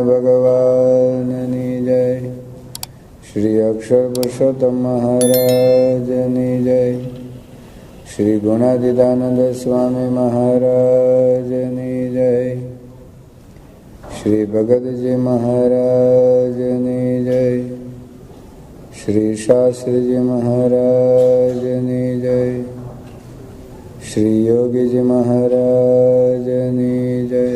ભગવાનની જય. શ્રી અક્ષર પુરુષોત્તમ મહારાજની જય. શ્રી ગુણાતીતાનંદ સ્વામી મહારાજની જય. શ્રી ભગતજી મહારાજની જય. શ્રી શાસ્ત્રીજી મહારાજની જય. શ્રી યોગીજી મહારાજની જય.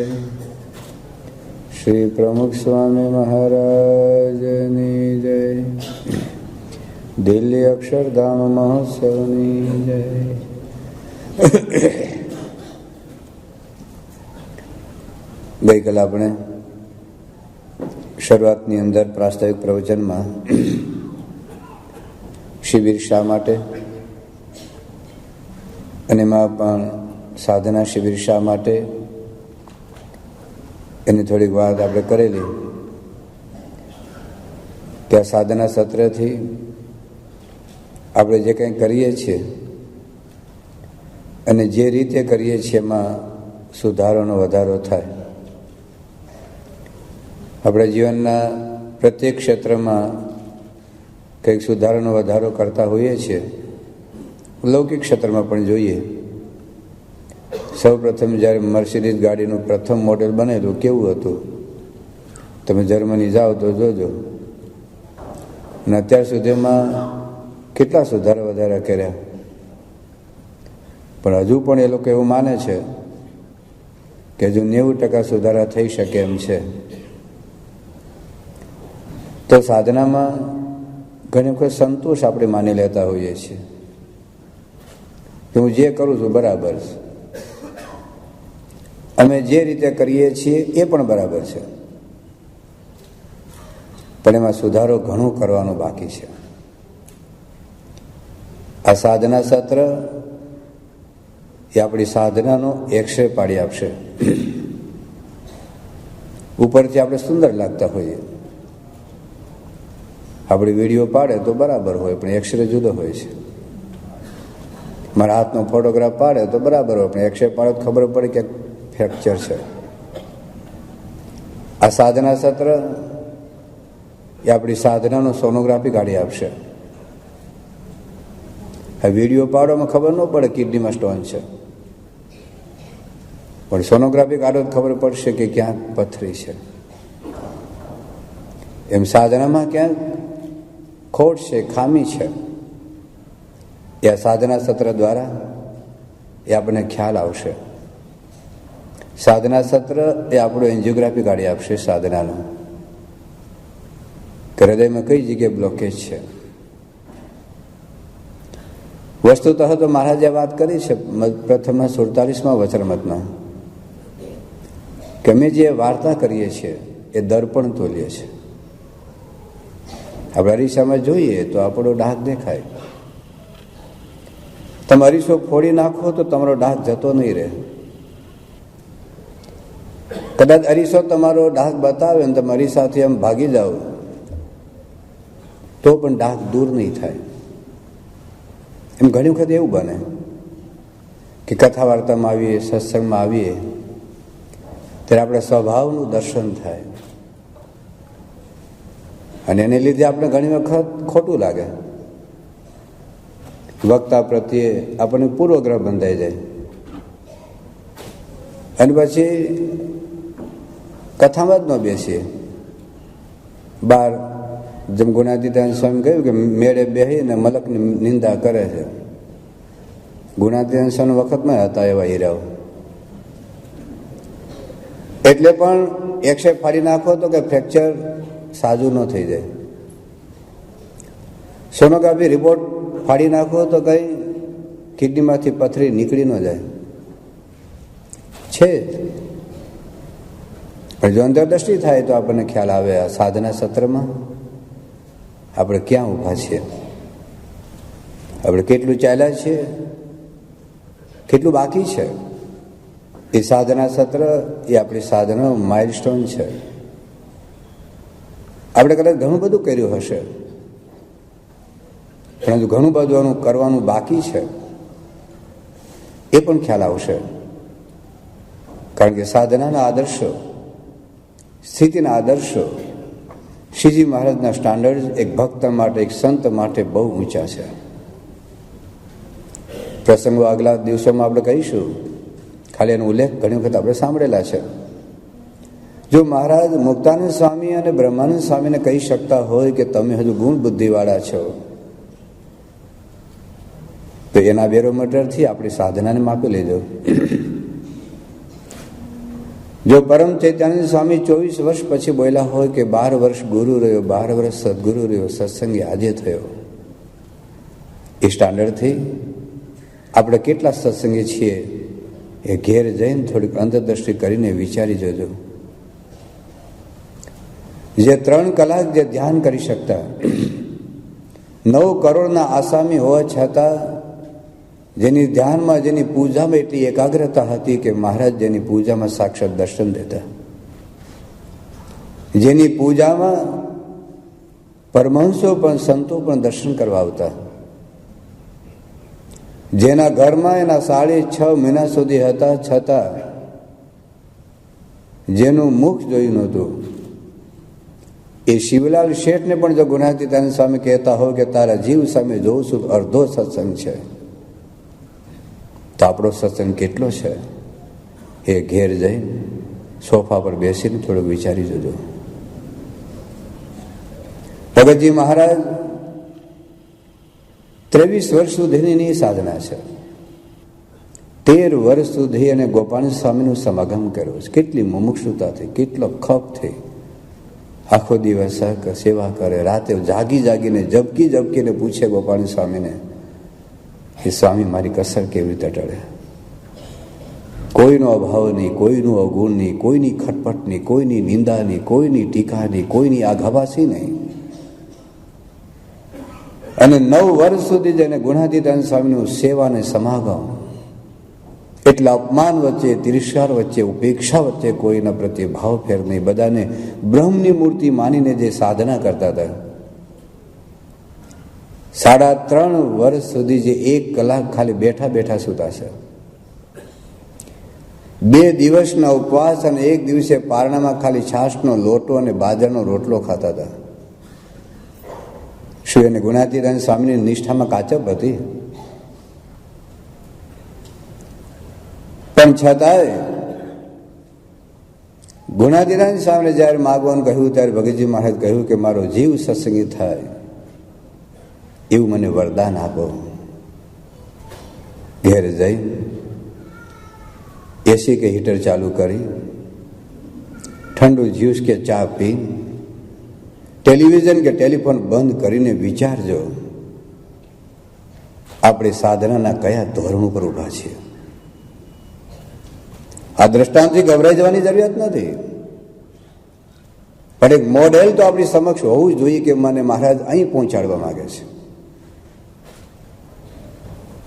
શ્રી પ્રમુખ સ્વામી મહારાજની જય. દિલ્હી અક્ષરધામ મહોત્સવની જય. ગઈકાલે આપણે શરૂઆતની અંદર પ્રાસ્તાવિક પ્રવચનમાં શિબિર શા માટે અને એમાં પણ સાધના શિબિર શા માટે એની થોડીક વાત આપણે કરેલી કે આ સાધના સત્રથી આપણે જે કંઈ કરીએ છીએ અને જે રીતે કરીએ છીએ એમાં સુધારોનો વધારો થાય. આપણા જીવનના પ્રત્યેક ક્ષેત્રમાં કંઈક સુધારાનો વધારો કરતા હોઈએ છીએ. લૌકિક ક્ષેત્રમાં પણ જોઈએ. સૌ પ્રથમ જ્યારે મર્સિડીઝ ગાડીનું પ્રથમ મોડેલ બનેલું કેવું હતું તમે જર્મની જાઓ તો જોજો. અને અત્યાર સુધીમાં કેટલા સુધારા વધારા કર્યા. પણ હજુ પણ એ લોકો એવું માને છે કે હજુ 90% સુધારા થઈ શકે એમ છે. તો સાધનામાં ઘણી વખત સંતોષ આપણે માની લેતા હોઈએ છીએ કે હું જે કરું છું બરાબર છે. અમે જે રીતે કરીએ છીએ એ પણ બરાબર છે, પણ એમાં સુધારો ઘણું કરવાનું બાકી છે. આ સાધના સત્ર એ આપણી સાધનાનો એક્સરે પાડી આપશે. ઉપરથી આપણે સુંદર લાગતા હોઈએ, આપણે વિડીયો પાડે તો બરાબર હોય પણ એક્સરે જુદો હોય છે. મારા હાથનો ફોટોગ્રાફ પાડે તો બરાબર હોય પણ એક્સરે પાડે તો ખબર પડે કે ફ્રેક્ચર છે. આ સાધના સત્ર એ આપણી સાધનાનો સોનોગ્રાફી કાઢી આપશે. આ વિડીયો પાડવામાં ખબર ન પડે કિડનીમાં સ્ટોન છે, પણ સોનોગ્રાફી કાઢો તો ખબર પડશે કે ક્યાંક પથરી છે. એમ સાધનામાં ક્યાંક ખોટ છે, ખામી છે, એ આ સાધના સત્ર દ્વારા એ આપણને ખ્યાલ આવશે. સાધના સત્ર એ આપણું એન્જિયોગ્રાફી કાઢી આપશે સાધનાનું, કે હૃદયમાં કઈ જગ્યાએ બ્લોકેજ છે. વસ્તુતઃ તો મહારાજે વાત કરી છે પ્રથમના 47મા વચનમતમાં કે અમે જે વાર્તા કરીએ છીએ એ દર્પણ તોલીએ છીએ. આપણે અરીસામાં જોઈએ તો આપણો ડાઘ દેખાય. તમે અરીસો ફોડી નાખો તો તમારો ડાઘ જતો નહીં રહે. કદાચ અરીસો તમારો ડાઘ બતાવે ને તમે અરીસાથી એમ ભાગી જાઓ તો પણ ડાઘ દૂર નહીં થાય. એમ ઘણી વખત એવું બને કે કથા વાર્તામાં આવીએ, સત્સંગમાં આવીએ ત્યારે આપણે સ્વભાવનું દર્શન થાય અને એને લીધે આપણે ઘણી વખત ખોટું લાગે. વક્તા પ્રત્યે આપણને પૂર્વગ્રહ બંધાઈ જાય અને પછી કથામાં જ ન બેસીએ. બહાર જેમ ગુણાતીતાનંદ સ્વામી કહ્યું કે મેળે બેસીને મલકની નિંદા કરે છે. ગુણાતીતાનંદ સ્વામી વખતમાં હતા એવા હીરાઓ. એટલે પણ એક્સરે ફાડી નાખો તો કે ફ્રેક્ચર સાજું ન થઈ જાય. સોનોગ્રાફી રિપોર્ટ ફાડી નાખો તો કઈ કિડનીમાંથી પથરી નીકળી ન જાય છે. જો અંતરદ્રષ્ટિ થાય તો આપણને ખ્યાલ આવે આ સાધના સત્રમાં આપણે ક્યાં ઊભા છીએ, આપણે કેટલું ચાલ્યા છીએ, કેટલું બાકી છે. એ સાધના સત્ર એ આપણી સાધનાનો માઇલસ્ટોન છે. આપણે કદાચ ઘણું બધું કર્યું હશે પરંતુ ઘણું બધું કરવાનું બાકી છે એ પણ ખ્યાલ આવશે. કારણ કે સાધનાના આદર્શો, સ્થિતિના આદર્શો શ્રીજી મહારાજના સ્ટાન્ડર્ડ એક ભક્ત માટે, એક સંત માટે બહુ ઊંચા છે. પ્રસંગો આગલા દિવસોમાં આપણે કહીશું, ખાલી એનો ઉલ્લેખ ઘણી વખત આપણે સાંભળેલા છે. જો મહારાજ મુક્તાનંદ સ્વામી અને બ્રહ્માનંદ સ્વામીને કહી શકતા હોય કે તમે હજુ ગુણ બુદ્ધિવાળા છો, તો એના બેરોમીટરથી આપણી સાધનાને માપી લેજો. જો પરમ ચૈતન્ય સ્વામી 24 વર્ષ પછી બોલ્યા હોય કે 12 વર્ષ ગુરુ રહ્યો, 12 વર્ષ સદગુરુ રહ્યો, સત્સંગી આજે થયો, એ સ્ટાન્ડર્ડથી આપણે કેટલા સત્સંગી છીએ એ ઘેર જઈને થોડીક અંતરદ્રષ્ટિ કરીને વિચારી જોજો. જે 3 કલાક જે ધ્યાન કરી શકતા, 9 કરોડના આસામી હોવા છતાં જેની ધ્યાનમાં, જેની પૂજામાં એટલી એકાગ્રતા હતી કે મહારાજ જેની પૂજામાં સાક્ષાત દર્શન દેતા, જેની પૂજામાં પરમહંસો પણ, સંતો પણ દર્શન કરવા આવતા, જેના ઘરમાં એના 6.5 મહિના સુધી હતા છતાં જેનું મુખ જોયું નહોતું, એ શિવલાલ શેઠને પણ જો ગુણાતીતાનંદ સ્વામી કહેતા હોય કે તારા જીવ સામે જોઉં છું અડધો સત્સંગ છે, તો આપણો સત્સંગ કેટલો છે એ ઘેર જઈને સોફા પર બેસીને થોડુંક વિચારી જોજો. ભગતજી મહારાજ 23 વર્ષ સુધીની સાધના છે. 13 વર્ષ સુધી અને ગોપાલ સ્વામીનું સમાગમ કર્યો છે. કેટલી મુમુક્ષુતાથી, કેટલો ખપથી આખો દિવસ સેવા કરે, રાતે જાગી જાગીને ઝબકી ઝબકીને પૂછે ગોપાલ સ્વામીને કે સ્વામી મારી કસર કેવી રીતે ટળે. કોઈનો અભાવ નહીં, કોઈનું અવગુણ નહીં, કોઈની ખટપટ નહીં, કોઈની નિંદા નહીં, કોઈની ટીકા નહીં, કોઈની આઘાભાસી નહીં. અને 9 વર્ષ સુધી જેને ગુણાતીતાનંદ સ્વામીનું સેવા અને સમાગમ, એટલા અપમાન વચ્ચે, તિરસ્કાર વચ્ચે, ઉપેક્ષા વચ્ચે કોઈના પ્રત્યે ભાવ ફેર નહીં, બધાને બ્રહ્મની મૂર્તિ માનીને જે સાધના કરતા હતા, 3.5 વર્ષ સુધી જે 1 કલાક ખાલી બેઠા બેઠા સૂતા છે, 2 દિવસના ઉપવાસ અને 1 દિવસે પારણામાં ખાલી છાશનો લોટો અને બાજરાનો રોટલો ખાતા હતા. શું એને ગુણાતીતાનંદ સ્વામીની નિષ્ઠામાં કાચપ હતી? પણ છતાંય ગુણાતીતાનંદ સ્વામીને જયારે માગવાનું કહ્યું ત્યારે ભગતજી મહારાજ કહ્યું કે મારો જીવ સત્સંગી થાય એવું મને વરદાન આપો. ઘેર જઈ એસી કે હીટર ચાલુ કરી, ઠંડુ જ્યુસ કે ચા પી, ટેલિવિઝન કે ટેલિફોન બંધ કરીને વિચારજો આપણે સાધનાના કયા ધોરણ ઉપર ઉભા છીએ. આ દ્રષ્ટાંતથી ગભરાઈ જવાની જરૂરિયાત નથી, પણ એક મોડેલ તો આપણી સમક્ષ હોવું જ જોઈએ કે મને મહારાજ અહીં પહોંચાડવા માંગે છે.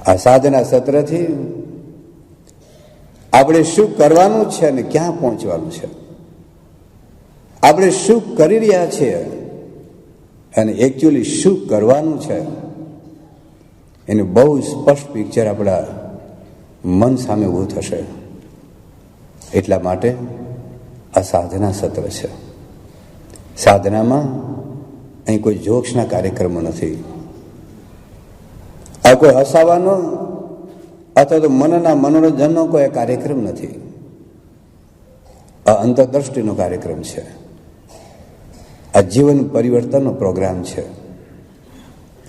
આ સાધના સત્રથી આપણે શું કરવાનું છે અને ક્યાં પહોંચવાનું છે, આપણે શું કરી રહ્યા છીએ અને એકચ્યુઅલી શું કરવાનું છે, એનું બહુ સ્પષ્ટ પિક્ચર આપણા મન સામે ઊભું થશે. એટલા માટે આ સાધના સત્ર છે. સાધનામાં અહીં કોઈ જોક્સના કાર્યક્રમો નથી, આ કોઈ હસાવાનો અથવા તો મનના મનોરંજનનો કોઈ કાર્યક્રમ નથી. આ અંતરદ્રષ્ટિનો કાર્યક્રમ છે, આ જીવન પરિવર્તનનો પ્રોગ્રામ છે.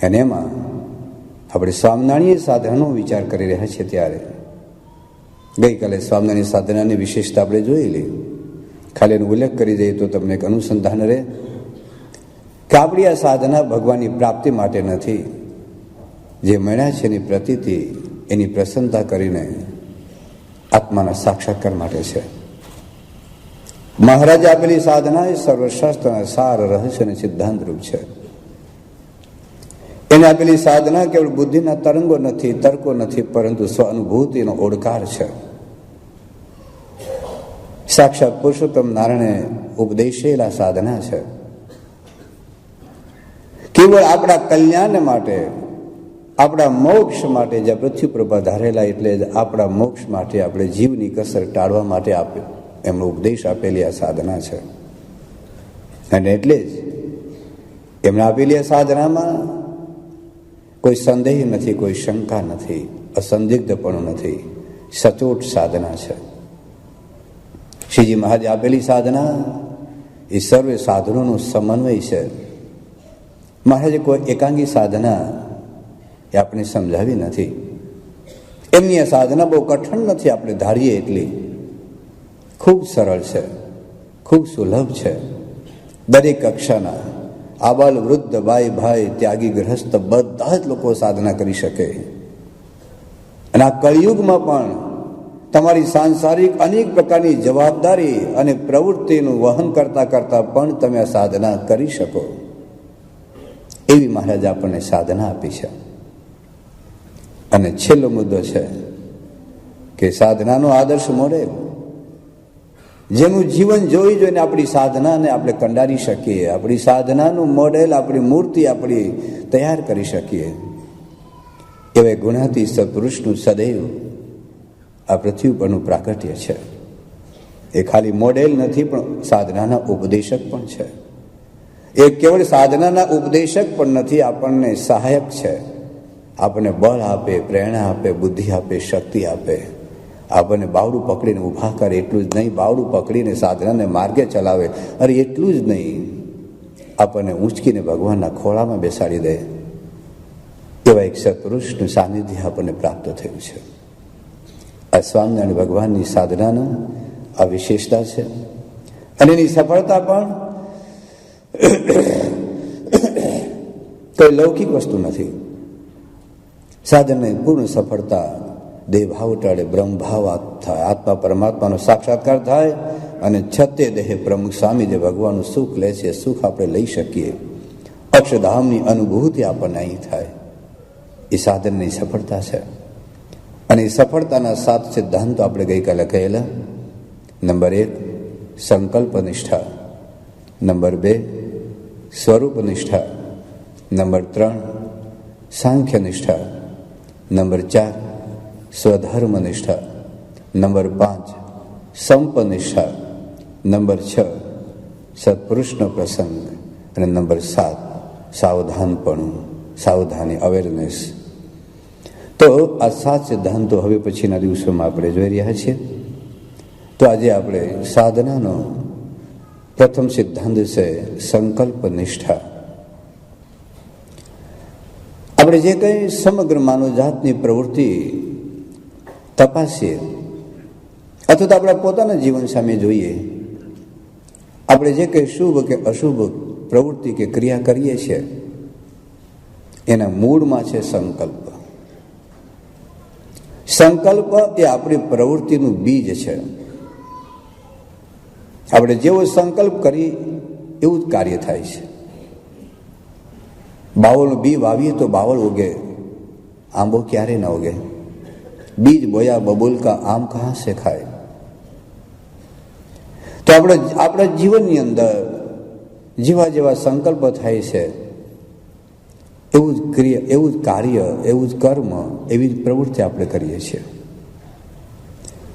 અને એમાં આપણે સ્વામિનારાયણ સાધનાનો વિચાર કરી રહ્યા છીએ ત્યારે ગઈકાલે સ્વામિનારાયણ સાધનાની વિશેષતા આપણે જોઈ લી. ખાલી એનો ઉલ્લેખ કરી દઈએ તો તમને એક અનુસંધાન રહે કે આપણી આ સાધના ભગવાનની પ્રાપ્તિ માટે નથી, જે મળ્યા છે એની પ્રતીતિ, એની પ્રસન્નતા કરીને આત્માના સાક્ષાત્કાર માટે છે. મહારાજે આપેલી સાધના એ સર્વશાસ્ત્રના સાર, રહસ્ય અને સિદ્ધાંત રૂપ છે. એને આપેલી સાધના કેવળ બુદ્ધિના તરંગો નથી, તર્કો નથી, પરંતુ સ્વ અનુભૂતિનો ઓડકાર છે. સાક્ષાત પુરુષોત્તમ નારાયણે ઉપદેશેલા સાધના છે. કેવળ આપણા કલ્યાણ માટે, આપણા મોક્ષ માટે જે પૃથ્વી પર પધારેલા, એટલે આપણા મોક્ષ માટે, આપણે જીવની કસર ટાળવા માટે એમનો ઉપદેશ આપેલી આ સાધના છે. અને એટલે જ એમને આપેલી સાધનામાં કોઈ સંદેહ નથી, કોઈ શંકા નથી, અસંદિગ્ધપણું નથી, સચોટ સાધના છે. શ્રીજી મહારાજે આપેલી સાધના એ સર્વે સાધનોનું સમન્વય છે. મહારાજે કોઈ એકાંગી સાધના એ આપણે સમજાવી નથી. એમની આ સાધના બહુ કઠણ નથી, આપણે ધારીએ એટલી ખૂબ સરળ છે, ખૂબ સુલભ છે. દરેક કક્ષાના આબાલ વૃદ્ધ, બાઈ ભાઈ, ત્યાગી ગ્રહસ્થ બધા જ લોકો સાધના કરી શકે. અને આ કળિયુગમાં પણ તમારી સાંસારિક અનેક પ્રકારની જવાબદારી અને પ્રવૃત્તિનું વહન કરતા કરતા પણ તમે આ સાધના કરી શકો એવી મહારાજ આપણને સાધના આપી છે. અને છેલ્લો મુદ્દો છે કે સાધનાનો આદર્શ મોડેલ, જેનું જીવન જોઈ જોઈને આપણી સાધનાને આપણે કંડારી શકીએ, આપણી સાધનાનું મોડેલ, આપણી મૂર્તિ આપણી તૈયાર કરી શકીએ એવા ગુણાતી સત્પુરુષનું સદૈવ આ પૃથ્વી પરનું પ્રાકટ્ય છે. એ ખાલી મોડેલ નથી, પણ સાધનાના ઉપદેશક પણ છે. એ કેવળ સાધનાના ઉપદેશક પણ નથી, આપણને સહાયક છે. આપણને બળ આપે, પ્રેરણા આપે, બુદ્ધિ આપે, શક્તિ આપે. આપણને બાવડું પકડીને ઊભા કરે. એટલું જ નહીં, બાવડું પકડીને સાધનાને માર્ગે ચલાવે. અરે એટલું જ નહીં, આપણને ઊંચકીને ભગવાનના ખોળામાં બેસાડી દે. એવા એક સત્પુરુષનું સાનિધ્ય આપણને પ્રાપ્ત થયું છે. આ સ્વામિનારાયણ ભગવાનની સાધનાનું આ વિશેષતા છે. અને એની સફળતા પણ કોઈ લૌકિક વસ્તુ નથી. સાધનની પૂર્ણ સફળતા દેહભાવ ટાળે બ્રહ્મભાવ થાય, આત્મા પરમાત્માનો સાક્ષાત્કાર થાય અને છતે દેહે પ્રમુખ સ્વામી જે ભગવાનનું સુખ લે છે, સુખ આપણે લઈ શકીએ. અક્ષરધામની અનુભૂતિ આપણને અહીં થાય. એ સાધનની સફળતા છે. અને એ સફળતાના 7 સિદ્ધાંતો આપણે ગઈકાલે કહેલા. નંબર 1 સંકલ્પ નિષ્ઠા, નંબર 2 સ્વરૂપ નિષ્ઠા, નંબર 3 સાંખ્ય નિષ્ઠા, નંબર 4 સ્વધર્મ નિષ્ઠા, નંબર 5 સંપ નિષ્ઠા, નંબર 6 સત્પુરુષનો પ્રસંગ અને નંબર 7 સાવધાનપણું, સાવધાની, અવેરનેસ. તો આ 7 સિદ્ધાંતો હવે પછીના દિવસોમાં આપણે જોઈ રહ્યા છીએ. તો આજે આપણે સાધનાનો પ્રથમ સિદ્ધાંત છે સંકલ્પ નિષ્ઠા. આપણે જે કંઈ સમગ્ર માનવજાતની પ્રવૃત્તિ તપાસીએ અથવા તો આપણા પોતાના જીવન સામે જોઈએ, આપણે જે કંઈ શુભ કે અશુભ પ્રવૃત્તિ કે ક્રિયા કરીએ છીએ એના મૂળમાં છે સંકલ્પ. સંકલ્પ એ આપણી પ્રવૃત્તિનું બીજ છે. આપણે જેવો સંકલ્પ કરી એવું જ કાર્ય થાય છે. બાવળનું બી વાવીએ તો બાવળ ઉગે, આંબો ક્યારે ન ઉગે. બીજ બોયા બબૂલ કા આમ કહા સે ખાય. તો આપણા જીવનની અંદર જેવા જેવા સંકલ્પ થાય છે એવું જ ક્રિયા, એવું જ કાર્ય, એવું જ કર્મ, એવી જ પ્રવૃત્તિ આપણે કરીએ છીએ.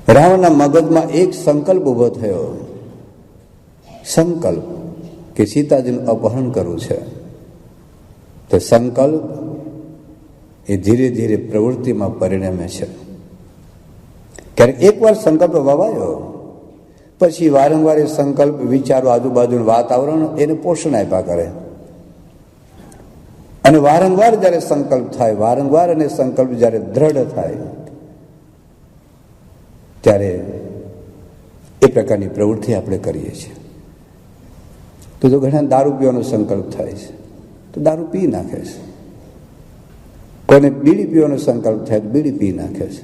રાવણના મગજમાં એક સંકલ્પ ઉભો થયો, સંકલ્પ કે સીતાજીનું અપહરણ કરવું છે. તો સંકલ્પ એ ધીરે ધીરે પ્રવૃત્તિમાં પરિણમે છે. ક્યારેક એકવાર સંકલ્પ વવાયો પછી વારંવાર એ સંકલ્પ, વિચારો, આજુબાજુનું વાતાવરણ એને પોષણ આપ્યા કરે. અને વારંવાર જ્યારે સંકલ્પ થાય, વારંવાર અને સંકલ્પ જ્યારે દ્રઢ થાય ત્યારે એ પ્રકારની પ્રવૃત્તિ આપણે કરીએ છીએ. તો જો ઘણા દારૂ પીવાનો સંકલ્પ થાય છે તો દારૂ પી નાખે છે. કોઈને બીડી પીવાનો સંકલ્પ થાય તો બીડી પી નાખે છે.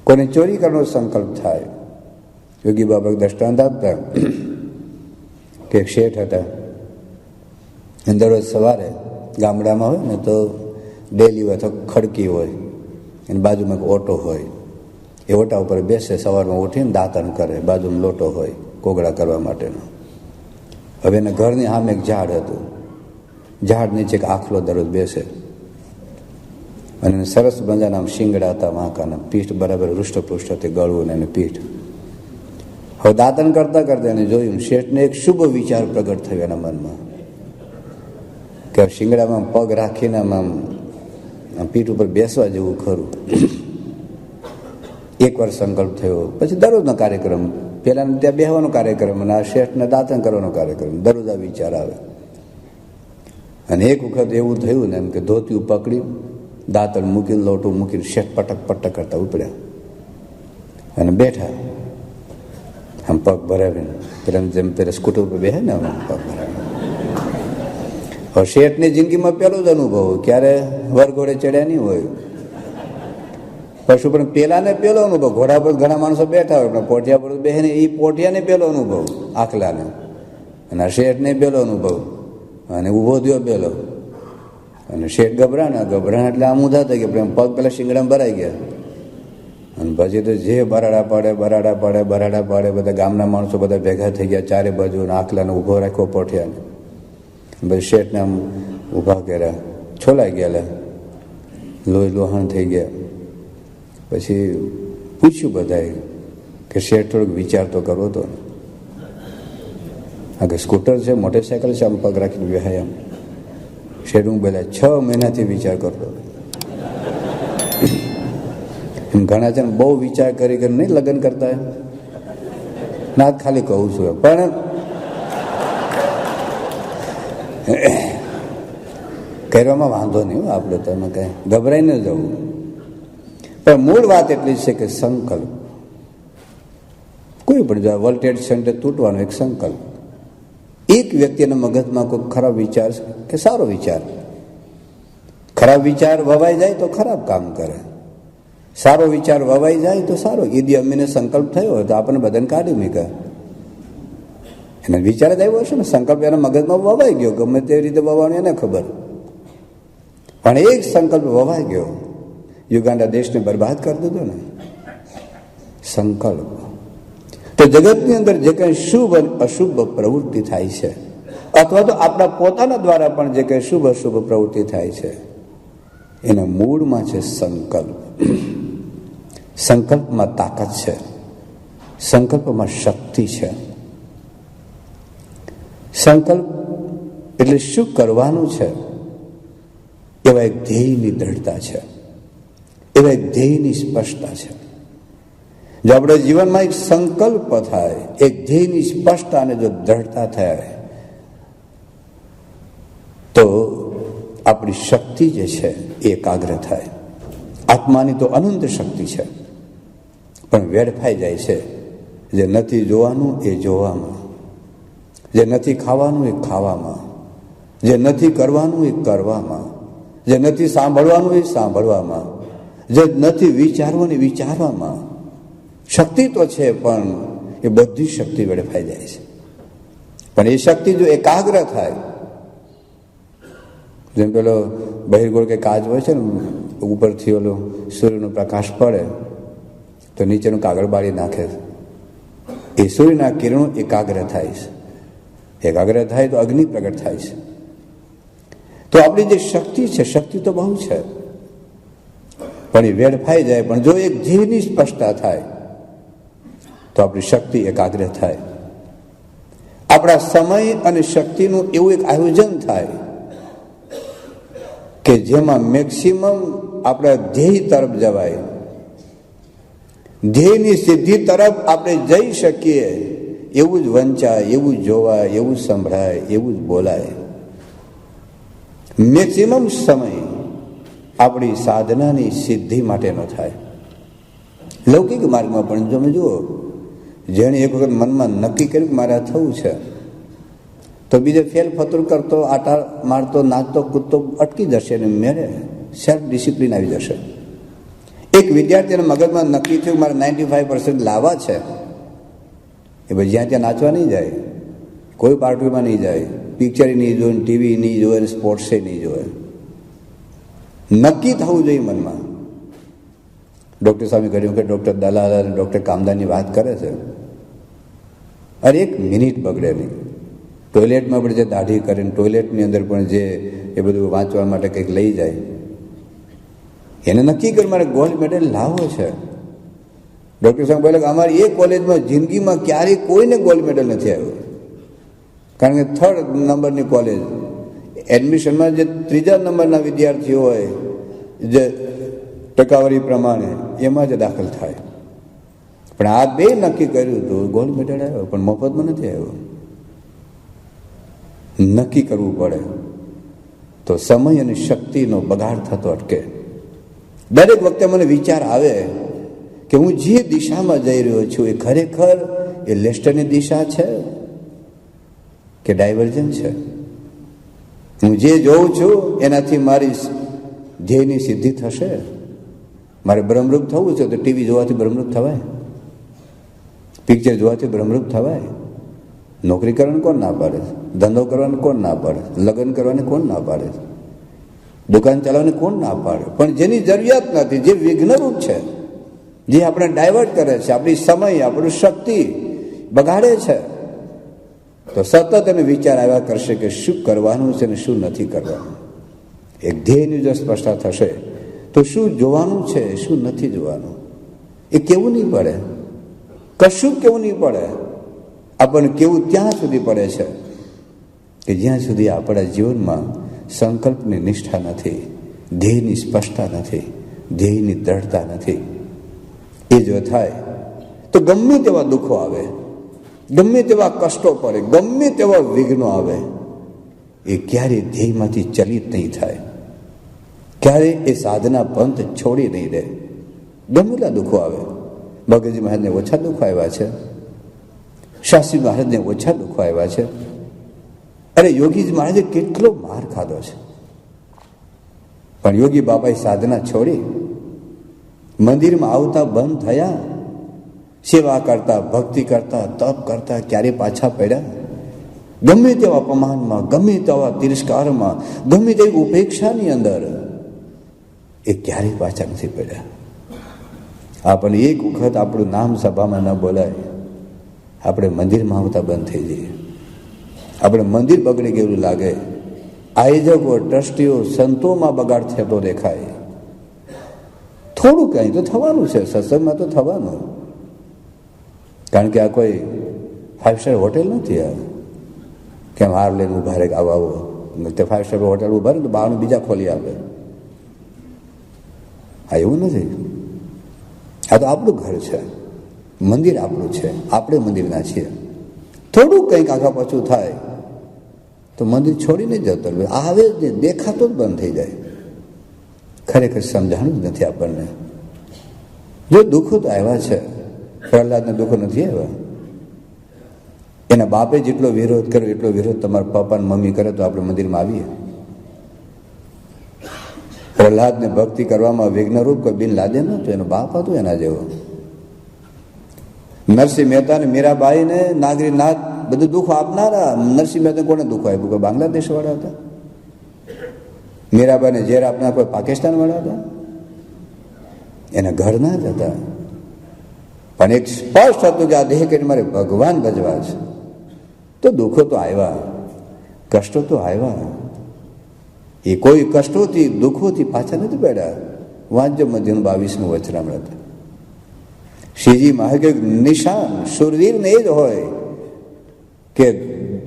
કોઈને ચોરી કરવાનો સંકલ્પ થાય. યોગી બાબા દ્રષ્ટાંત આપતા કે શેઠ હતા, દરરોજ સવારે ગામડામાં હોય ને તો ડેલી હોય તો ખડકી હોય, એની બાજુમાં ઓટો હોય, એ ઓટા ઉપર બેસે, સવારમાં ઉઠીને દાંતણ કરે, બાજુમાં લોટો હોય કોગળા કરવા માટેનો. હવે એના ઘરની સામે એક ઝાડ હતું, ઝાડ નીચે એક આખલો દરરોજ બેસે અને સરસ મજાના આમ શિંગડા હતા વાંકાના, પીઠ બરાબર હૃષ્ટપુષ્ટ હતી, ગળવું ને એની પીઠ. હવે દાંતણ કરતા કરતા એને જોયું, શેઠને એક શુભ વિચાર પ્રગટ થયો એના મનમાં કે શિંગડામાં પગ રાખીને આમ પીઠ ઉપર બેસવા જેવું ખરું. એકવાર સંકલ્પ થયો. પછી દરરોજનો કાર્યક્રમ, પેલા ત્યાં બેહવાનો કાર્યક્રમ અને આ શેઠને દાંતણ કરવાનો કાર્યક્રમ, દરરોજ આ વિચાર આવે. અને એક વખત એવું થયું ને એમ કે ધોતિયું પકડી દાંતણ મૂકીને લોટું મૂકીને શેઠ પટક પટક કરતા ઉપડ્યા અને બેઠા આમ પગ ભરાવીને, પેલા જેમ પેલા સ્કૂટર ઉપર બેસે ને આમ પગ ભરાવીને. હવે શેઠની જિંદગીમાં પેલો જ અનુભવ, ક્યારે વરઘોડે ચડ્યા નહીં હોય પશુ, પણ પેલાને પેલો અનુભવ. ઘોડા પર ઘણા માણસો બેઠા હોય પણ પોઠિયા પર બેસે ને એ પોઠિયાને પેલો અનુભવ, આખલાને. અને આ શેઠને પેલો અનુભવ અને ઊભો થયો પેલો. અને શેઠ ગભરાણા એટલે આમ ઊંધા થઈ ગયા, પગ પેલા શિંગડામાં ભરાઈ ગયા. અને પછી તો જે બરાડા પાડે બધા ગામના માણસો બધા ભેગા થઈ ગયા ચારે બાજુ, આખલાને ઊભો રાખ્યો પોઠિયાને. પછી શેઠને આમ ઊભા કર્યા, છોલાઈ ગયા, લોહી લોહાણ થઈ ગયા. પછી પૂછ્યું બધાએ કે શેઠ થોડોક વિચાર તો કરવો તો. આ કે સ્કૂટર છે, મોટરસાયકલ છે, આમ પગ રાખીને બેહાય આમ. શેઠ હું બોલ્યા 6 મહિનાથી વિચાર કરતો. એમ ઘણા છે ને બહુ વિચાર કરી નહીં લગ્ન કરતા ના, ખાલી કહું છું. પણ કરવામાં વાંધો નહીં, આપણે તો એમાં કઈ ગભરાઈ ન જવું. પણ મૂળ વાત એટલી છે કે સંકલ્પ, કોઈ પણ વોલ્ટેજ સેન્ટર તૂટવાનો એક સંકલ્પ. એક વ્યક્તિના મગજમાં કોઈ ખરાબ વિચાર કે સારો વિચાર, ખરાબ વિચાર વવાઈ જાય તો ખરાબ કામ કરે, સારો વિચાર વવાઈ જાય તો સારો. ઈદી અમીને સંકલ્પ થયો હોય તો આપણને બધાને કાઢી મૂક્યા. એને વિચાર જ આવ્યો હશે ને, સંકલ્પ એના મગજમાં વવાઈ ગયો, ગમે તેવી રીતે વવાનું એને ખબર. પણ એક સંકલ્પ વવાઈ ગયો, યુગાન્ડા દેશને બરબાદ કરી દીધો ને. સંકલ્પ તો જગતની અંદર જે કંઈ શુભ અને અશુભ પ્રવૃત્તિ થાય છે, અથવા તો આપણા પોતાના દ્વારા પણ જે કંઈ શુભ અશુભ પ્રવૃત્તિ થાય છે, એના મૂળમાં છે સંકલ્પ. સંકલ્પમાં તાકાત છે, સંકલ્પમાં શક્તિ છે. સંકલ્પ એટલે શું કરવાનું છે એવા એક ધ્યેયની દ્રઢતા છે, એવા એક ધ્યેયની સ્પષ્ટતા છે. જો આપણે જીવનમાં એક સંકલ્પ થાય, એક ધ્યેયની સ્પષ્ટતા અને જો દ્રઢતા થાય તો આપણી શક્તિ જે છે એ એકાગ્ર થાય. આત્માની તો અનંત શક્તિ છે, પણ વેડફાઈ જાય છે જે નથી જોવાનું એ જોવામાં, જે નથી ખાવાનું એ ખાવામાં, જે નથી કરવાનું એ કરવામાં, જે નથી સાંભળવાનું એ સાંભળવામાં, જે નથી વિચારવાનું એ વિચારવામાં. શક્તિ તો છે પણ એ બધી શક્તિ વેડફાઈ જાય છે. પણ એ શક્તિ જો એકાગ્ર થાય, જેમ પેલો બહિર્ગોળ કે કાચ હોય છે ને, ઉપરથી ઓલો સૂર્યનો પ્રકાશ પડે તો નીચેનું કાગળ બાળી નાખે. એ સૂર્યના કિરણો એકાગ્ર થાય છે. એકાગ્ર થાય તો અગ્નિ પ્રગટ થાય છે. તો આપણી જે શક્તિ છે, શક્તિ તો બહુ છે, પણ એ વેડફાઈ જાય. પણ જો એક ધ્યેયની સ્પષ્ટતા થાય તો આપણી શક્તિ એકાગ્ર થાય. આપણા સમય અને શક્તિનું એવું એક આયોજન થાય કે જેમાં મેક્સિમમ આપણા ધ્યેય તરફ જવાય, ધ્યેયની સિદ્ધિ તરફ આપણે જઈ શકીએ એવું જ વંચાય, એવું જ જોવાય, એવું જ સંભળાય, એવું જ બોલાય. મેક્સિમમ સમય આપણી સાધનાની સિદ્ધિ માટેનો થાય. લૌકિક માર્ગમાં પણ તમે જુઓ, જેણે એક વખત મનમાં નક્કી કર્યું કે મારે આ થવું છે, તો બીજે ફેલ ફતુર કરતો, આટા મારતો, નાચતો, કૂદતો અટકી જશે ને મેરે સેલ્ફ ડિસિપ્લિન આવી જશે. એક વિદ્યાર્થીના મગજમાં નક્કી થયું મારે 95% લાવવા છે, એ ભાઈ જ્યાં ત્યાં નાચવા નહીં જાય, કોઈ પાર્ટીમાં નહીં જાય, પિક્ચર નહીં જોવે, ટીવી નહીં જોવે, સ્પોર્ટ્સે નહીં જોવે. નક્કી થવું જોઈએ મનમાં. ડૉક્ટર સામે કહ્યું કે ડૉક્ટર દલાલ અને ડૉક્ટર કામદારની વાત કરે છે, અરે એક મિનિટ બગડે નહીં. ટોયલેટમાં પણ જે દાઢી કરીને ટોયલેટની અંદર પણ જે એ બધું વાંચવા માટે કંઈક લઈ જાય, એને નક્કી કરી મારે ગોલ્ડ મેડલ લાવવો છે. ડૉક્ટર સાહેબ બોલે કે અમારી એ કોલેજમાં જિંદગીમાં ક્યારેય કોઈને ગોલ્ડ મેડલ નથી આવ્યો, કારણ કે 3rd નંબરની કોલેજ, એડમિશનમાં જે 3જા નંબરના વિદ્યાર્થીઓ હોય જે ટકાવારી પ્રમાણે એમાં જ દાખલ થાય. પણ આ 2 નક્કી કર્યું તો ગોલ્ડ મેડલ આવ્યો, પણ મફતમાં નથી આવ્યો. નક્કી કરવું પડે તો સમય અને શક્તિનો બગાડ થતો અટકે. દરેક વખતે મને વિચાર આવે કે હું જે દિશામાં જઈ રહ્યો છું એ ખરેખર એ લેસ્ટરની દિશા છે કે ડાયવર્જન છે. હું જે જોઉં છું એનાથી મારી ધ્યેયની સિદ્ધિ થશે. મારે બ્રહ્મરૂપ થવું છે તો ટીવી જોવાથી બ્રહ્મરૂપ થવાય, પિક્ચર જોવાથી બ્રહ્મરૂપ થવાય. નોકરી કરવાનું કોણ ના પાડે? ધંધો કરવાનું કોણ ના પાડે? લગ્ન કરવાની કોણ ના પાડે? દુકાન ચલાવવાની કોણ ના પાડે? પણ જેની જરૂરિયાત નથી, જે વિઘ્નરૂપ છે, જે આપણે ડાયવર્ટ કરે છે, આપણી સમય, આપણી શક્તિ બગાડે છે, તો સતત એને વિચાર આવ્યા કરશે કે શું કરવાનું છે ને શું નથી કરવાનું. એક ધ્યેયની જો સ્પષ્ટતા થશે તો શું જોવાનું છે, શું નથી જોવાનું, એ કેવું નહીં પડે. કશું કેવું નહીં પડે. આપણને કેવું ત્યાં સુધી પડે છે કે જ્યાં સુધી આપણા જીવનમાં સંકલ્પની નિષ્ઠા નથી, ધ્યેયની સ્પષ્ટતા નથી, ધ્યેયની દ્રઢતા નથી. એ જો થાય તો ગમે તેવા દુઃખો આવે, ગમે તેવા કષ્ટો પડે, ગમે તેવા વિઘ્નો આવે, એ ક્યારેય ધ્યેયમાંથી ચલિત નહીં થાય, ક્યારેય એ સાધના પંથ છોડી નહીં દે. ગમેલા દુઃખો આવે. ભગતજી મહારાજને ઓછા દુઃખો આવ્યા છે, શાસ્ત્રી મહારાજને ઓછા દુઃખો આવ્યા છે. અરે યોગીજી મહારાજે કેટલો માર ખાધો છે, પણ યોગી બાપાએ સાધના છોડી, મંદિરમાં આવતા બંધ થયા, સેવા કરતા, ભક્તિ કરતા, તપ કરતા, ક્યારે પાછા પડ્યા? ગમે તેવા અપમાનમાં, ગમે તેવા તિરસ્કારમાં, ગમે તેવી ઉપેક્ષાની અંદર એ ક્યારેય પાછા નથી પડ્યા. આપણને એક વખત આપણું નામ સભામાં ન બોલાય, આપણે મંદિરમાં આવતા બંધ થઈ જઈએ, આપણે મંદિર બગડી ગયેલું લાગે, આયોજકો, ટ્રસ્ટીઓ, સંતોમાં બગાડ થતો દેખાય. થોડું કંઈ તો થવાનું છે, સત્સંગમાં તો થવાનું, કારણ કે આ કોઈ 5 સ્ટાર હોટેલ નથી. આ કેમ હાર લઈને ઉભા રહે આવો આવો, તે 5 સ્ટાર હોટેલ ઉભા રહે તો બહારનું બીજા ખોલી આપે. આ એવું નથી. આ તો આપણું ઘર છે, મંદિર આપણું છે, આપણે મંદિરના છીએ. થોડું કંઈક આગા પાછું થાય તો મંદિર છોડીને જતો આવે જ દેખાતો જ બંધ થઈ જાય. ખરેખર સમજાણું જ નથી આપણને. જો દુઃખો તો આવ્યા છે, પ્રહલાદને દુઃખો નથી આવ્યા. એના બાપે જેટલો વિરોધ કર્યો એટલો વિરોધ તમારા પપ્પા ને મમ્મી કરે તો આપણે મંદિરમાં આવીએ. પ્રહલાદને ભક્તિ કરવામાં વિઘ્નરૂપ કોઈ બિન લાદે નહોતું, એનો બાપ હતો એના જેવો. નરસિંહ મહેતા ને મીરાબાઈ ને નાગરીનાથ બધું દુઃખ આપનારા. નરસિંહ મહેતા કોને દુઃખ આપ્યું? કોઈ બાંગ્લાદેશ વાળા હતા? મીરાબાઈને ઝેર આપનાર કોઈ પાકિસ્તાન વાળા હતા? એના ઘરના જ હતા. પણ એક સ્પષ્ટ હતું કે આ દેહ કરીને મારે ભગવાન ભજવા છે. તો દુઃખો તો આવ્યા, કષ્ટો તો આવ્યા. એ કોઈ કષ્ટોથી, દુઃખોથી પાછા નથી પડ્યા. વાંચજો મધ્યનું 22મું વચનામૃત. શ્રીજી મહારાજ નિશાન શૂરવીરને એ જ હોય કે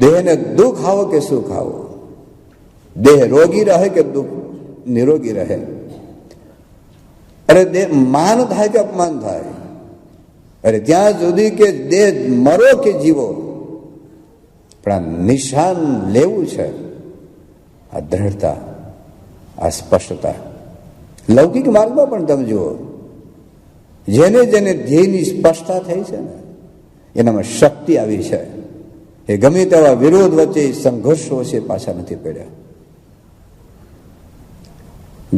દેહને દુઃખ આવો કે સુખ આવો, દેહ રોગી રહે કે દુઃખ નિરોગી રહે, અરે દેહ માન થાય કે અપમાન થાય, અરે ત્યાં સુધી કે દેહ મરો કે જીવો, પણ આ નિશાન લેવું છે. આ દ્રઢતા, આ સ્પષ્ટતા. લૌકિક માર્ગમાં પણ તમે જુઓ, જેને જેને ધ્યેયની સ્પષ્ટતા થઈ છે ને એનામાં શક્તિ આવી છે. એ ગમે તેવા વિરોધ વચ્ચે, સંઘર્ષો વચ્ચે પાછા નથી પડ્યા.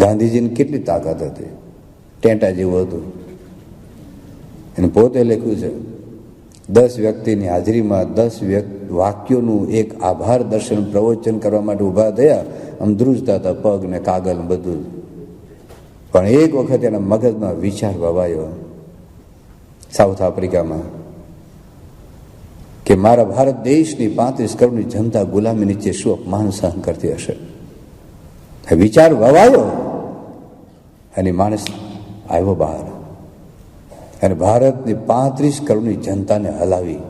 ગાંધીજીની કેટલી તાકાત હતી, ટેંટા જેવું હતું. એને પોતે લખ્યું છે, 10 વ્યક્તિની હાજરીમાં 10 વાક્યોનું એક આભાર દર્શન પ્રવચન કરવા માટે ઊભા થયા. આમ ધ્રુજતા હતા, પગ ને કાગળ બધું. પણ એક વખત એના મગજમાં વિચાર વવાયો સાઉથ આફ્રિકામાં કે મારા ભારત દેશની 35 કરોડની જનતા ગુલામી નીચે શું અપમાન સહન કરતી હશે. વિચાર વવાયો અને માણસ આવ્યો બહાર. અને ભારતની 35 કરોડની જનતાને હલાવી